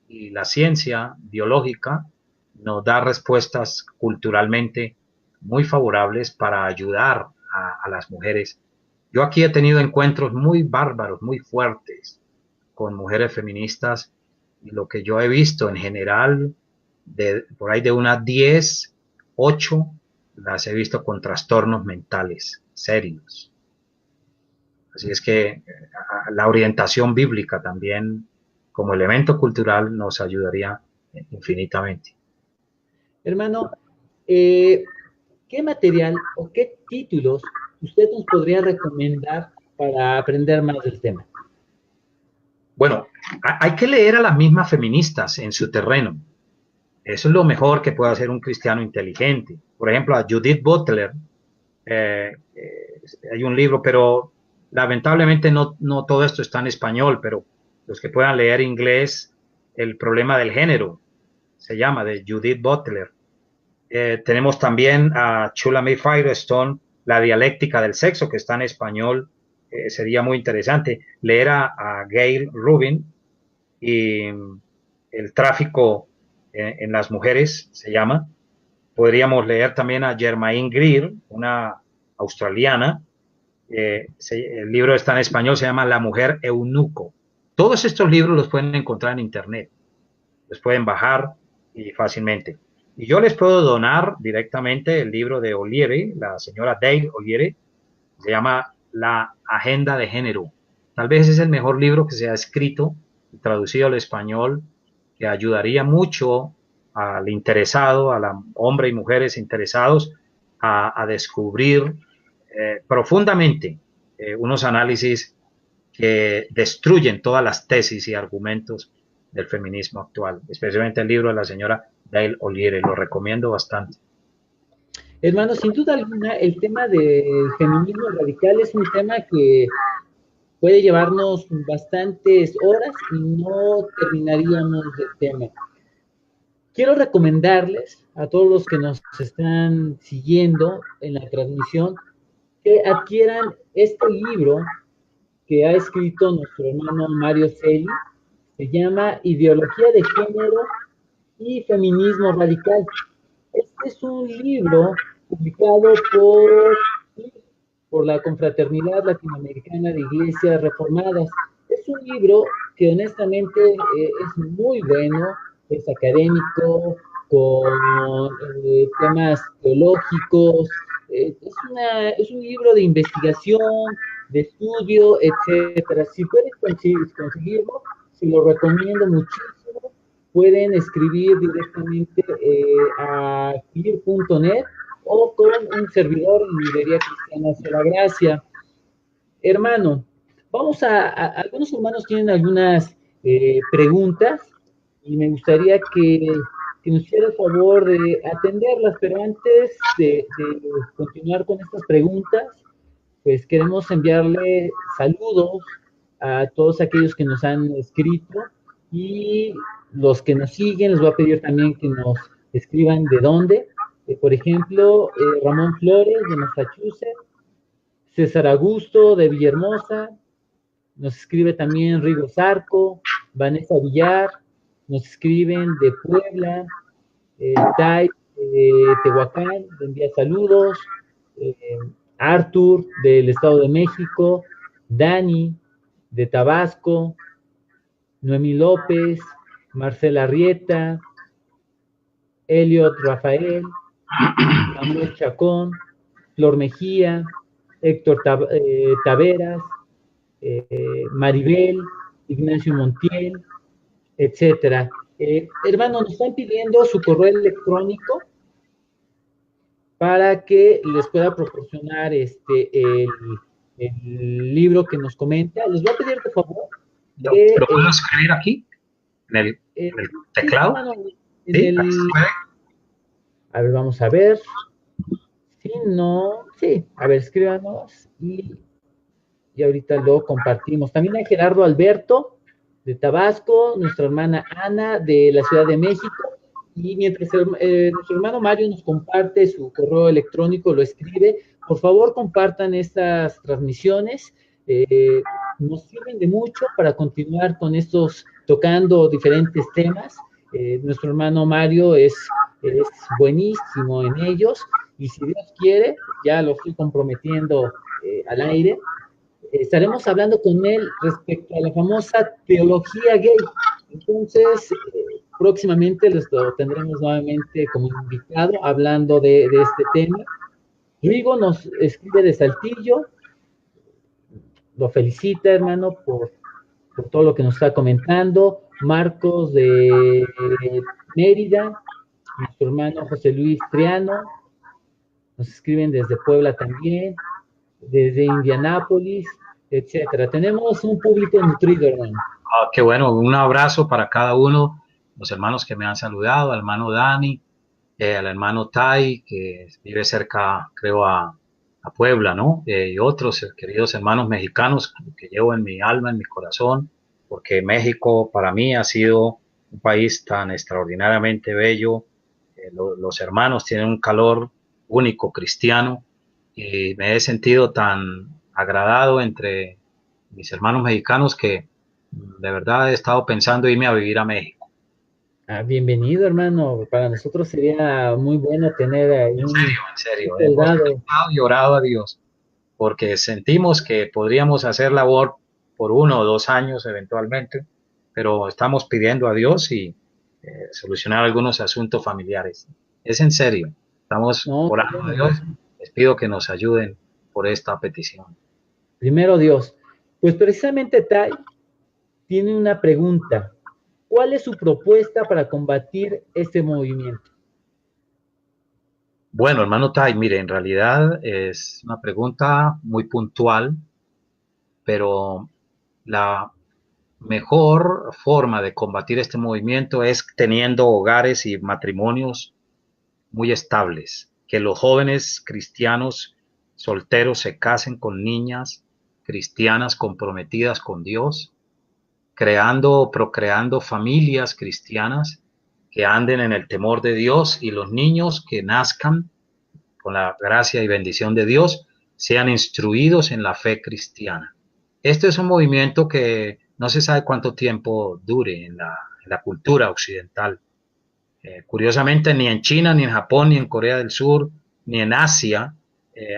y la ciencia biológica nos da respuestas culturalmente muy favorables para ayudar a las mujeres. Yo aquí he tenido encuentros muy bárbaros, muy fuertes con mujeres feministas y lo que yo he visto en general, por ahí de unas 10, 8 las he visto con trastornos mentales serios. Así es que la orientación bíblica también como elemento cultural nos ayudaría infinitamente. Hermano, ¿qué material o qué títulos usted nos podría recomendar para aprender más del tema? Bueno, hay que leer a las mismas feministas en su terreno. Eso es lo mejor que puede hacer un cristiano inteligente. Por ejemplo, a Judith Butler, hay un libro, pero lamentablemente no todo esto está en español, pero los que puedan leer inglés, El problema del género, se llama, de Judith Butler. Tenemos también a Shulamit Firestone, La dialéctica del sexo, que está en español. Sería muy interesante leer a Gail Rubin y El tráfico en las mujeres, se llama. Podríamos leer también a Germaine Greer, una australiana. El libro está en español, se llama La mujer eunuco. Todos estos libros los pueden encontrar en internet, los pueden bajar y fácilmente. Y yo les puedo donar directamente el libro de O'Leary, la señora Dale O'Leary, se llama La agenda de género. Tal vez es el mejor libro que se ha escrito traducido al español, que ayudaría mucho al interesado, hombres y mujeres interesados, a descubrir profundamente unos análisis que destruyen todas las tesis y argumentos del feminismo actual, especialmente el libro de la señora Dale O'Leary, lo recomiendo bastante. Hermano, sin duda alguna, el tema del feminismo radical es un tema que puede llevarnos bastantes horas y no terminaríamos del tema. Quiero recomendarles a todos los que nos están siguiendo en la transmisión que adquieran este libro que ha escrito nuestro hermano Mario Celi. Se llama Ideología de Género y Feminismo Radical. Este es un libro publicado por la Confraternidad Latinoamericana de Iglesias Reformadas. Es un libro que honestamente es muy bueno, es académico, con temas teológicos, es un libro de investigación, de estudio, etcétera. Si puedes conseguirlo, se lo recomiendo muchísimo. Pueden escribir directamente a clear.net o con un servidor en Librería Cristiana de la Gracia. Hermano, algunos hermanos tienen algunas preguntas y me gustaría que nos hiciera el favor de atenderlas, pero antes de continuar con estas preguntas, pues queremos enviarle saludos a todos aquellos que nos han escrito y los que nos siguen, les voy a pedir también que nos escriban de dónde. Por ejemplo, Ramón Flores de Massachusetts, César Augusto de Villahermosa, nos escribe también Rigo Zarco, Vanessa Villar, nos escriben de Puebla, Tai Tehuacán, le envía saludos, Arthur del Estado de México, Dani de Tabasco, Noemí López, Marcela Rieta, Elliot Rafael, Manuel Chacón, Flor Mejía, Héctor Taveras, Maribel, Ignacio Montiel, etcétera. Hermano, nos están pidiendo su correo electrónico para que les pueda proporcionar el libro que nos comenta. Les voy a pedir, por favor, que... ¿Lo puedo escribir aquí? ¿En el teclado? Sí, hermano, a ver, vamos a ver. Si no, sí, a ver, escríbanos y ahorita lo compartimos. También hay Gerardo Alberto de Tabasco, nuestra hermana Ana de la Ciudad de México, y mientras nuestro hermano Mario nos comparte su correo electrónico, lo escribe, por favor compartan estas transmisiones, nos sirven de mucho para continuar con estos, tocando diferentes temas. Nuestro hermano Mario es buenísimo en ellos, y si Dios quiere, ya lo estoy comprometiendo al aire, estaremos hablando con él respecto a la famosa teología gay. Entonces, próximamente lo tendremos nuevamente como invitado hablando de este tema. Rigo nos escribe de Saltillo, lo felicita, hermano, por todo lo que nos está comentando. Marcos de Mérida, nuestro hermano José Luis Triano, nos escriben desde Puebla también, desde Indianápolis, etcétera. Tenemos un público nutrido, hermano. Qué bueno, un abrazo para cada uno, los hermanos que me han saludado, al hermano Dani, al hermano Tai, que vive cerca, creo, a Puebla, ¿no? Y otros queridos hermanos mexicanos que llevo en mi alma, en mi corazón, porque México para mí ha sido un país tan extraordinariamente bello. Los hermanos tienen un calor único cristiano y me he sentido tan agradado entre mis hermanos mexicanos que de verdad he estado pensando irme a vivir a México. Bienvenido, hermano. Para nosotros sería muy bueno tener ahí en serio. Hemos estado y orado a Dios porque sentimos que podríamos hacer labor por 1 o 2 años eventualmente, pero estamos pidiendo a Dios y solucionar algunos asuntos familiares. Es en serio. Estamos orando a Dios. Les pido que nos ayuden por esta petición. Primero Dios. Pues precisamente Tai tiene una pregunta. ¿Cuál es su propuesta para combatir este movimiento? Bueno, hermano Tai, mire, en realidad es una pregunta muy puntual, pero la mejor forma de combatir este movimiento es teniendo hogares y matrimonios muy estables, que los jóvenes cristianos solteros se casen con niñas cristianas comprometidas con Dios, creando o procreando familias cristianas que anden en el temor de Dios, y los niños que nazcan con la gracia y bendición de Dios sean instruidos en la fe cristiana. Esto es un movimiento que no se sabe cuánto tiempo dure en la cultura occidental. Curiosamente, ni en China, ni en Japón, ni en Corea del Sur, ni en Asia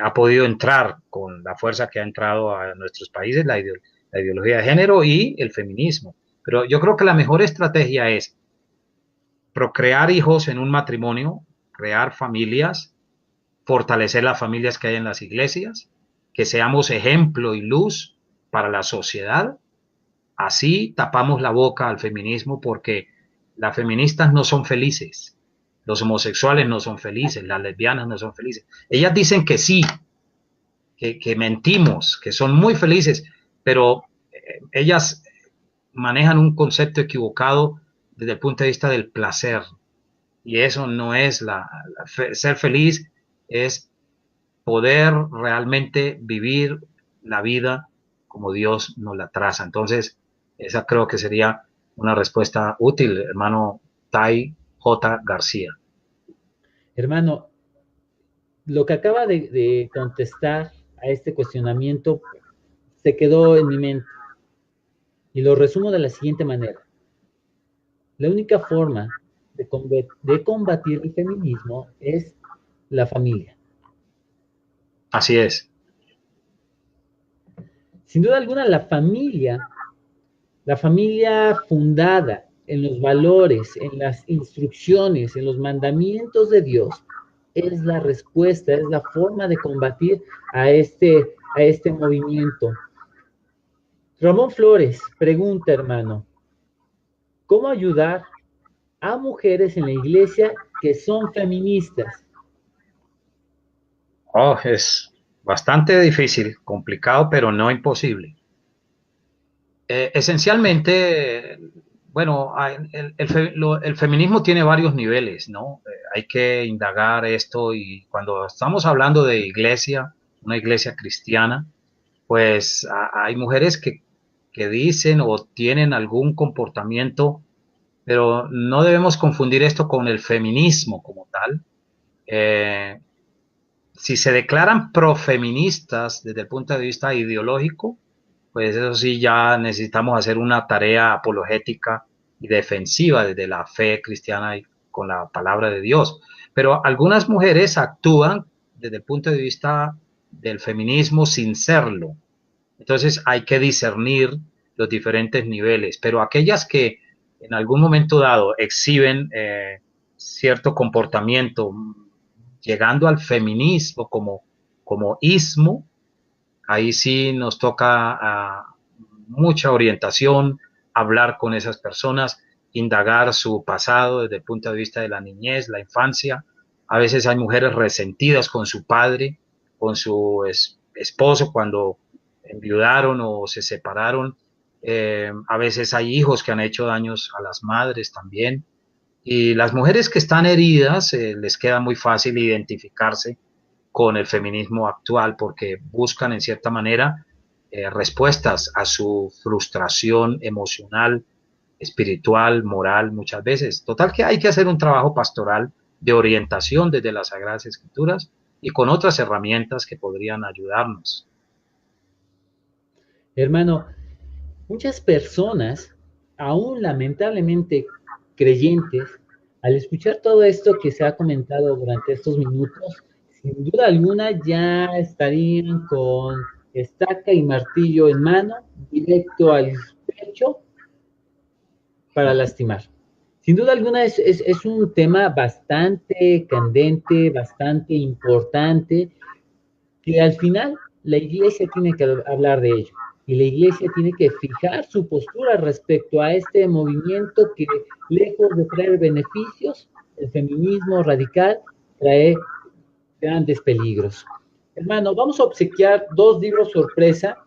ha podido entrar con la fuerza que ha entrado a nuestros países la ideología de género y el feminismo. Pero yo creo que la mejor estrategia es procrear hijos en un matrimonio, crear familias, fortalecer las familias que hay en las iglesias, que seamos ejemplo y luz para la sociedad. Así tapamos la boca al feminismo, porque las feministas no son felices, los homosexuales no son felices, las lesbianas no son felices. Ellas dicen que sí, que mentimos, que son muy felices, pero ellas manejan un concepto equivocado desde el punto de vista del placer. Y eso no es ser feliz, es poder realmente vivir la vida como Dios nos la traza. Entonces, esa creo que sería una respuesta útil, hermano Tai J. García. Hermano, lo que acaba de contestar a este cuestionamiento se quedó en mi mente y lo resumo de la siguiente manera. La única forma de combatir el feminismo es la familia. Así es. Sin duda alguna, la familia fundada en los valores, en las instrucciones, en los mandamientos de Dios, es la respuesta, es la forma de combatir a este movimiento. Ramón Flores pregunta, hermano, ¿cómo ayudar a mujeres en la iglesia que son feministas? Oh, es bastante difícil, complicado, pero no imposible. Esencialmente, bueno, el feminismo tiene varios niveles, ¿no? Hay que indagar esto, y cuando estamos hablando de iglesia, una iglesia cristiana, pues hay mujeres que dicen o tienen algún comportamiento, pero no debemos confundir esto con el feminismo como tal. Eh, si se declaran profeministas desde el punto de vista ideológico, pues eso sí, ya necesitamos hacer una tarea apologética y defensiva desde la fe cristiana y con la palabra de Dios. Pero algunas mujeres actúan desde el punto de vista del feminismo sin serlo. Entonces hay que discernir los diferentes niveles, pero aquellas que en algún momento dado exhiben cierto comportamiento, llegando al feminismo como ismo, ahí sí nos toca mucha orientación, hablar con esas personas, indagar su pasado desde el punto de vista de la niñez, la infancia. A veces hay mujeres resentidas con su padre, con su esposo cuando enviudaron o se separaron. A veces hay hijos que han hecho daños a las madres también. Y las mujeres que están heridas, les queda muy fácil identificarse con el feminismo actual, porque buscan en cierta manera respuestas a su frustración emocional, espiritual, moral, muchas veces. Total que hay que hacer un trabajo pastoral de orientación desde las Sagradas Escrituras y con otras herramientas que podrían ayudarnos. Hermano, muchas personas, aún lamentablemente creyentes, al escuchar todo esto que se ha comentado durante estos minutos, sin duda alguna ya estarían con estaca y martillo en mano, directo al pecho para lastimar. Sin duda alguna es un tema bastante candente, bastante importante, que al final la iglesia tiene que hablar de ello. y la Iglesia tiene que fijar su postura respecto a este movimiento que, lejos de traer beneficios, el feminismo radical trae grandes peligros. Hermano, vamos a obsequiar 2 libros sorpresa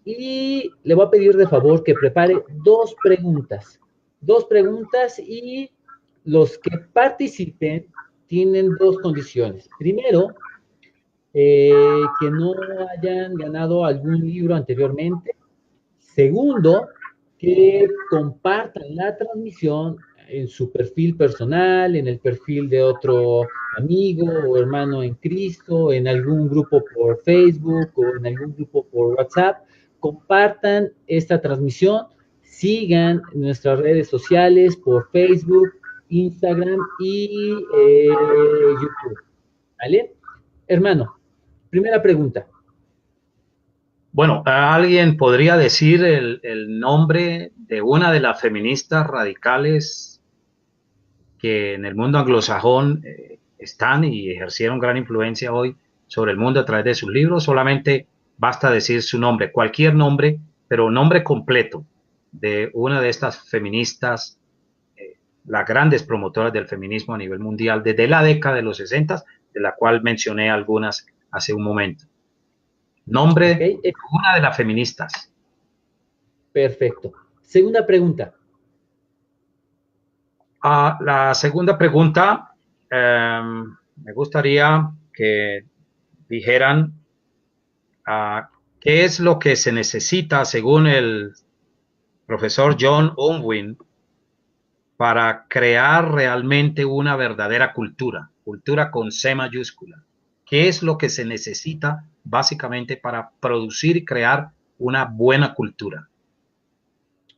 y le voy a pedir de favor que prepare 2 preguntas y los que participen tienen 2 condiciones. Primero, que no hayan ganado algún libro anteriormente. Segundo, que compartan la transmisión en su perfil personal, en el perfil de otro amigo o hermano en Cristo, en algún grupo por Facebook o en algún grupo por WhatsApp. Compartan esta transmisión, sigan nuestras redes sociales por Facebook, Instagram y YouTube. ¿Vale? Hermano, primera pregunta. Bueno, ¿alguien podría decir el nombre de una de las feministas radicales que en el mundo anglosajón están y ejercieron gran influencia hoy sobre el mundo a través de sus libros? Solamente basta decir su nombre, cualquier nombre, pero nombre completo de una de estas feministas, las grandes promotoras del feminismo a nivel mundial desde la década de los 60, de la cual mencioné algunas hace un momento. Nombre de Okay. una de las feministas. Perfecto. Segunda pregunta. La segunda pregunta, me gustaría que dijeran qué es lo que se necesita, según el profesor John Unwin, para crear realmente una verdadera cultura, cultura con C mayúscula. ¿Qué es lo que se necesita básicamente para producir y crear una buena cultura?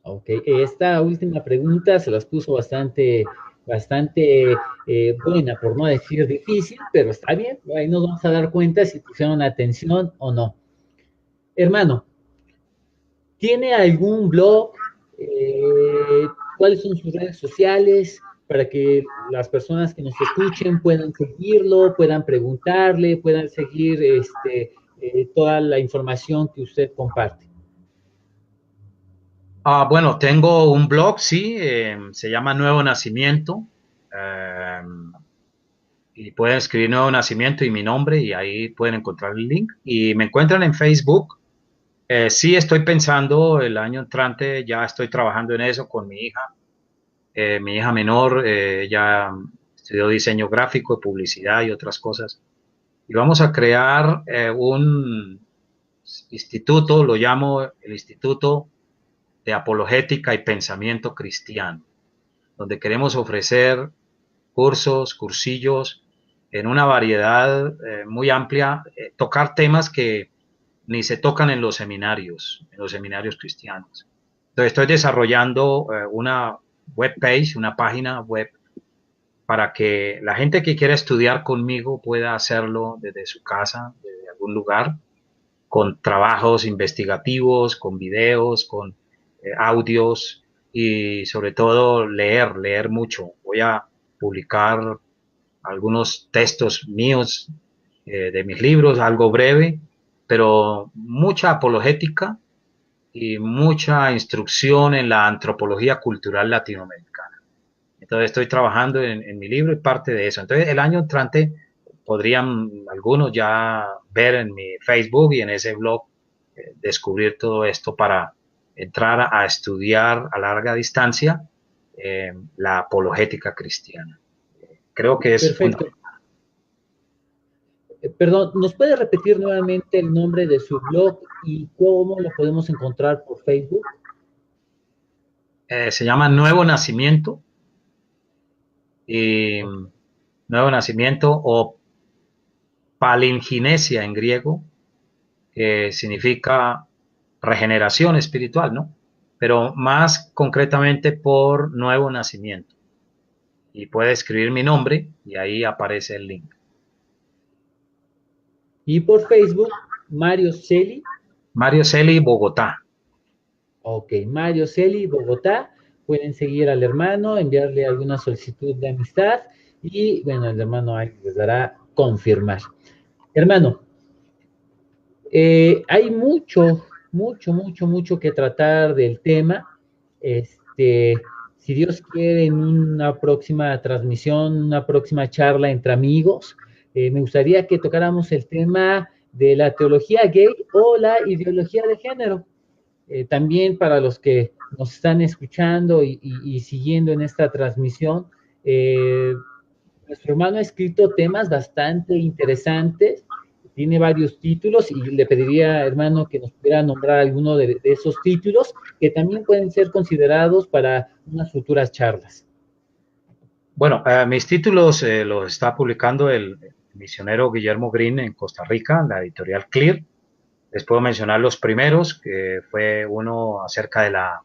Ok, esta última pregunta se las puso bastante buena, por no decir difícil, pero está bien, ahí nos vamos a dar cuenta si pusieron atención o no. Hermano, ¿tiene algún blog? ¿Cuáles son sus redes sociales para que las personas que nos escuchen puedan seguirlo, puedan preguntarle, puedan seguir toda la información que usted comparte? Bueno, tengo un blog, sí, se llama Nuevo Nacimiento, eh, y pueden escribir Nuevo Nacimiento y mi nombre y ahí pueden encontrar el link. Y me encuentran en Facebook. Sí, estoy pensando el año entrante, ya estoy trabajando en eso con mi hija menor, ya estudió diseño gráfico, publicidad y otras cosas. Y vamos a crear un instituto, lo llamo el Instituto de Apologética y Pensamiento Cristiano, donde queremos ofrecer cursos, cursillos en una variedad muy amplia, tocar temas que ni se tocan en los seminarios cristianos. Entonces estoy desarrollando una web page, una página web, para que la gente que quiera estudiar conmigo pueda hacerlo desde su casa, desde algún lugar, con trabajos investigativos, con videos, con audios y sobre todo leer mucho. Voy a publicar algunos textos míos de mis libros, algo breve, pero mucha apologética y mucha instrucción en la antropología cultural latinoamericana. Entonces estoy trabajando en mi libro y parte de eso. Entonces el año entrante podrían algunos ya ver en mi Facebook y en ese blog, descubrir todo esto para entrar a estudiar a larga distancia la apologética cristiana. Creo que es Perfecto. fundamental. Perdón, ¿nos puede repetir nuevamente el nombre de su blog y cómo lo podemos encontrar por Facebook? Se llama Nuevo Nacimiento y Ok, Nuevo Nacimiento o palinginesia en griego, que significa regeneración espiritual, ¿no? Pero más concretamente por nuevo nacimiento. Y puede escribir mi nombre y ahí aparece el link. y por Facebook, Mario Celi. Mario Celi, Bogotá. Ok, Mario Celi, Bogotá. Pueden seguir al hermano, enviarle alguna solicitud de amistad y, bueno, el hermano ahí les dará confirmar. Hermano, hay mucho mucho que tratar del tema. Si Dios quiere, en una próxima transmisión, una próxima charla entre amigos, me gustaría que tocáramos el tema de la teología gay o la ideología de género. También para los que nos están escuchando y siguiendo en esta transmisión, nuestro hermano ha escrito temas bastante interesantes, tiene varios títulos y le pediría, hermano, que nos pudiera nombrar alguno de esos títulos que también pueden ser considerados para unas futuras charlas. Bueno, mis títulos los está publicando el misionero Guillermo Green en Costa Rica, la editorial Clear. Les puedo mencionar los primeros, que fue uno acerca de la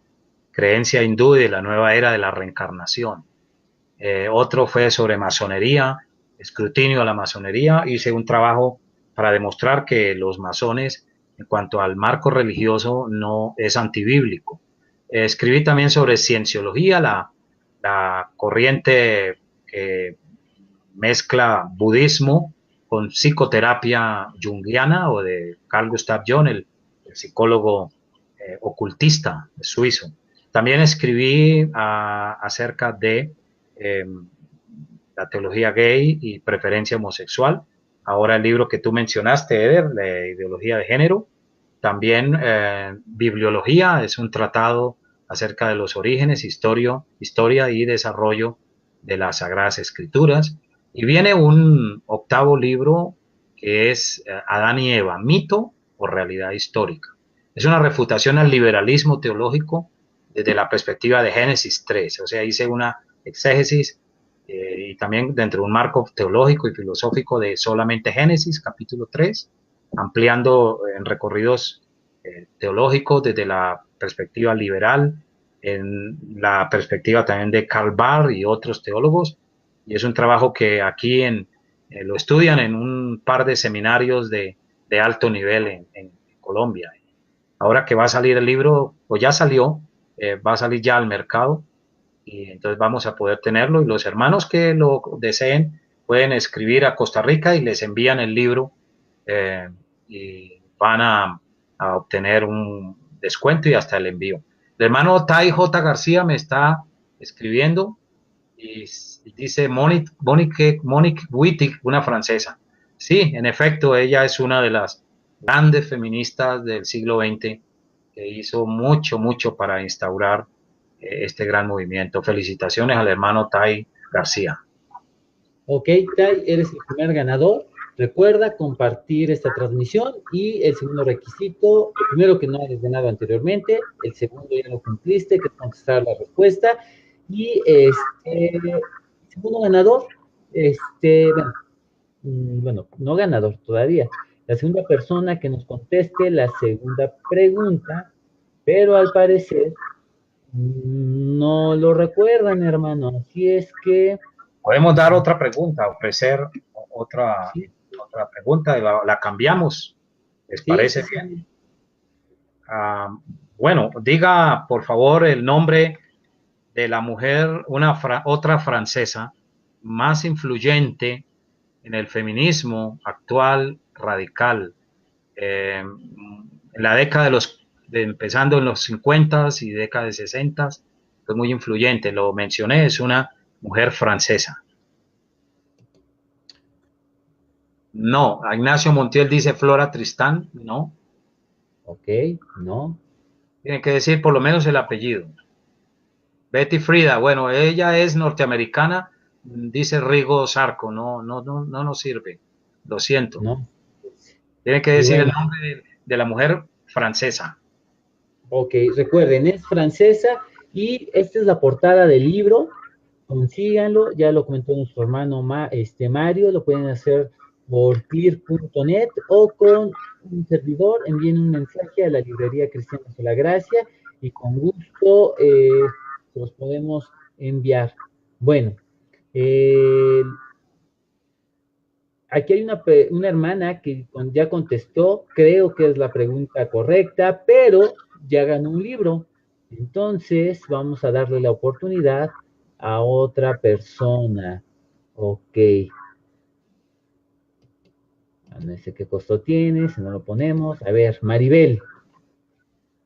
creencia hindú y de la nueva era de la reencarnación. Otro fue sobre masonería, escrutinio a la masonería. Hice un trabajo para demostrar que los masones, en cuanto al marco religioso, no es antibíblico. Escribí también sobre cienciología, la corriente que mezcla budismo con psicoterapia junguiana o de Carl Gustav Jung, el psicólogo ocultista suizo. También escribí acerca de eh, la teología gay y preferencia homosexual. Ahora el libro que tú mencionaste, Eder, la ideología de género. También bibliología, es un tratado acerca de los orígenes, historia y desarrollo de las Sagradas Escrituras. Y viene un octavo libro que es Adán y Eva, mito o realidad histórica. Es una refutación al liberalismo teológico desde la perspectiva de Génesis 3. O sea, hice una exégesis y también dentro de un marco teológico y filosófico de solamente Génesis, capítulo 3, ampliando en recorridos teológicos desde la perspectiva liberal, en la perspectiva también de Karl Barth y otros teólogos. Y es un trabajo que aquí lo estudian en un par de seminarios de alto nivel en Colombia. Ahora que va a salir el libro, o ya salió, va a salir ya al mercado y entonces vamos a poder tenerlo y los hermanos que lo deseen pueden escribir a Costa Rica y les envían el libro eh, y van a obtener un descuento y hasta el envío. El hermano Tai J. García me está escribiendo y dice Monique Wittig, una francesa. Sí, en efecto, ella es una de las grandes feministas del siglo XX que hizo mucho para instaurar este gran movimiento. Felicitaciones al hermano Tai García. Ok, Tai, eres el primer ganador. Recuerda compartir esta transmisión y el segundo requisito, el primero que no hayas ganado anteriormente, el segundo ya lo cumpliste, que es contestar la respuesta. Y el segundo ganador, bueno, no ganador todavía. La segunda persona que nos conteste la segunda pregunta, pero al parecer no lo recuerdan, hermano. Así es que Podemos dar otra pregunta, ofrecer otra, sí, otra pregunta, la cambiamos. ¿Les sí, parece bien? Bueno, diga por favor el nombre de la mujer, otra francesa más influyente en el feminismo actual radical. En la década empezando en los 50 y década de 60, fue muy influyente, lo mencioné, es una mujer francesa. No, Ignacio Montiel dice Flora Tristán, no. ok, no. Tiene que decir por lo menos el apellido. Betty Frida, bueno, ella es norteamericana, dice Rigo Sarco, no nos sirve, lo siento. No. Tiene que Y decir el bueno, nombre de la mujer francesa. ok, recuerden, es francesa y esta es la portada del libro. Consíganlo, ya lo comentó nuestro hermano Mario, lo pueden hacer por clear.net o con un servidor, envíen un mensaje a la librería Cristianos de la Gracia y con gusto se los podemos enviar. Bueno, eh, aquí hay una hermana que ya contestó, creo que es la pregunta correcta, pero ya ganó un libro. Entonces vamos a darle la oportunidad a otra persona. Ok. No sé qué costo tiene, si no lo ponemos. A ver, Maribel.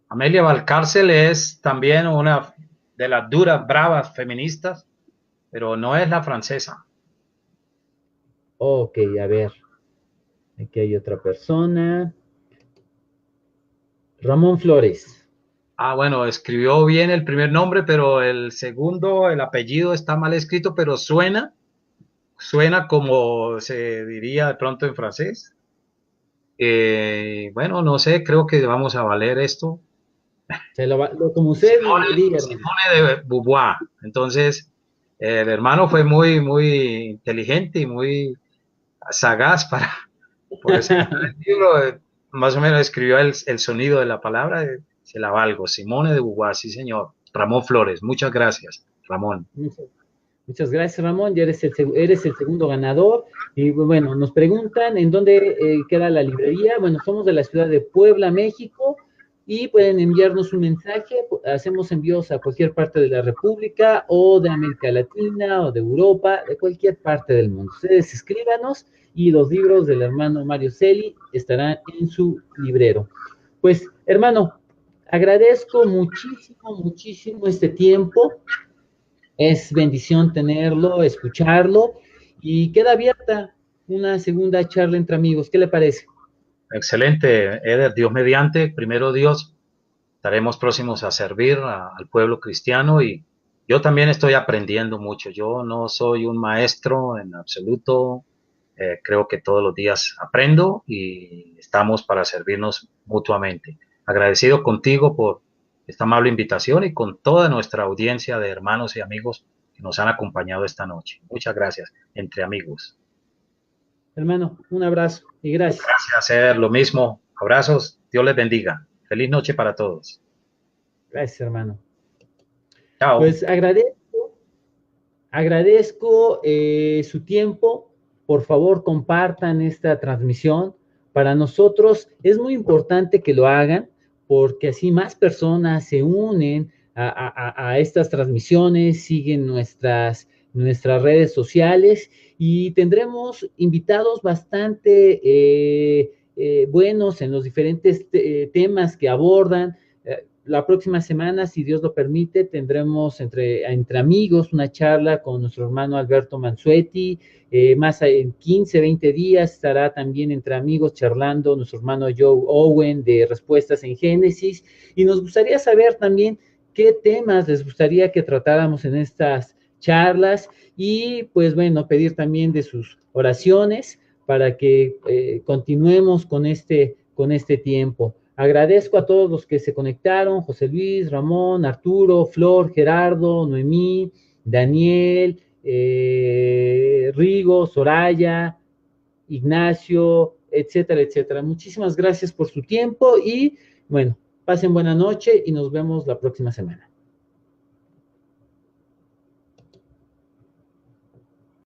Amelia Valcárcel es también una de las duras, bravas feministas, pero no es la francesa. Ok, a ver, aquí hay otra persona. Ramón Flores. Ah, bueno, escribió bien el primer nombre, pero el segundo, el apellido está mal escrito, pero suena como se diría de pronto en francés. Bueno, no sé, creo que vamos a valer esto. Como usted diga, hermano. Simone de Beauvoir. Entonces, el hermano fue muy, muy inteligente y muy sagaz por escribir el libro. Más o menos escribió el sonido de la palabra, se la valgo. Simone de Beauvoir, sí, señor. Ramón Flores, muchas gracias, Ramón. Muchas, muchas gracias, Ramón. Ya eres el segundo ganador. Y bueno, nos preguntan en dónde queda la librería. Bueno, somos de la ciudad de Puebla, México, y pueden enviarnos un mensaje. Hacemos envíos a cualquier parte de la República o de América Latina o de Europa, de cualquier parte del mundo. Ustedes escríbanos y los libros del hermano Mario Celi estarán en su librero. Pues, hermano, agradezco muchísimo, muchísimo este tiempo. Es bendición tenerlo, escucharlo y queda abierta una segunda charla entre amigos. ¿Qué le parece? Excelente, Eder, Dios mediante, primero Dios, estaremos próximos a servir al pueblo cristiano y yo también estoy aprendiendo mucho. Yo no soy un maestro en absoluto, creo que todos los días aprendo y estamos para servirnos mutuamente. Agradecido contigo por esta amable invitación y con toda nuestra audiencia de hermanos y amigos que nos han acompañado esta noche. Muchas gracias, entre amigos. Hermano, un abrazo y gracias. Gracias, Eder, lo mismo. Abrazos, Dios les bendiga. Feliz noche para todos. Gracias, hermano. Chao. Pues agradezco su tiempo. Por favor, compartan esta transmisión. Para nosotros es muy importante que lo hagan porque así más personas se unen a estas transmisiones, siguen nuestras redes sociales y tendremos invitados bastante buenos en los diferentes temas que abordan. La próxima semana, si Dios lo permite, tendremos entre amigos una charla con nuestro hermano Alberto Mansuetti. Más en 15, 20 días estará también entre amigos charlando nuestro hermano Joe Owen de Respuestas en Génesis. Y nos gustaría saber también qué temas les gustaría que tratáramos en estas charlas y pues bueno, pedir también de sus oraciones para que continuemos con este tiempo. Agradezco a todos los que se conectaron, José Luis, Ramón, Arturo, Flor, Gerardo, Noemí, Daniel, Rigo, Soraya, Ignacio, etcétera, etcétera. Muchísimas gracias por su tiempo y bueno, pasen buena noche y nos vemos la próxima semana.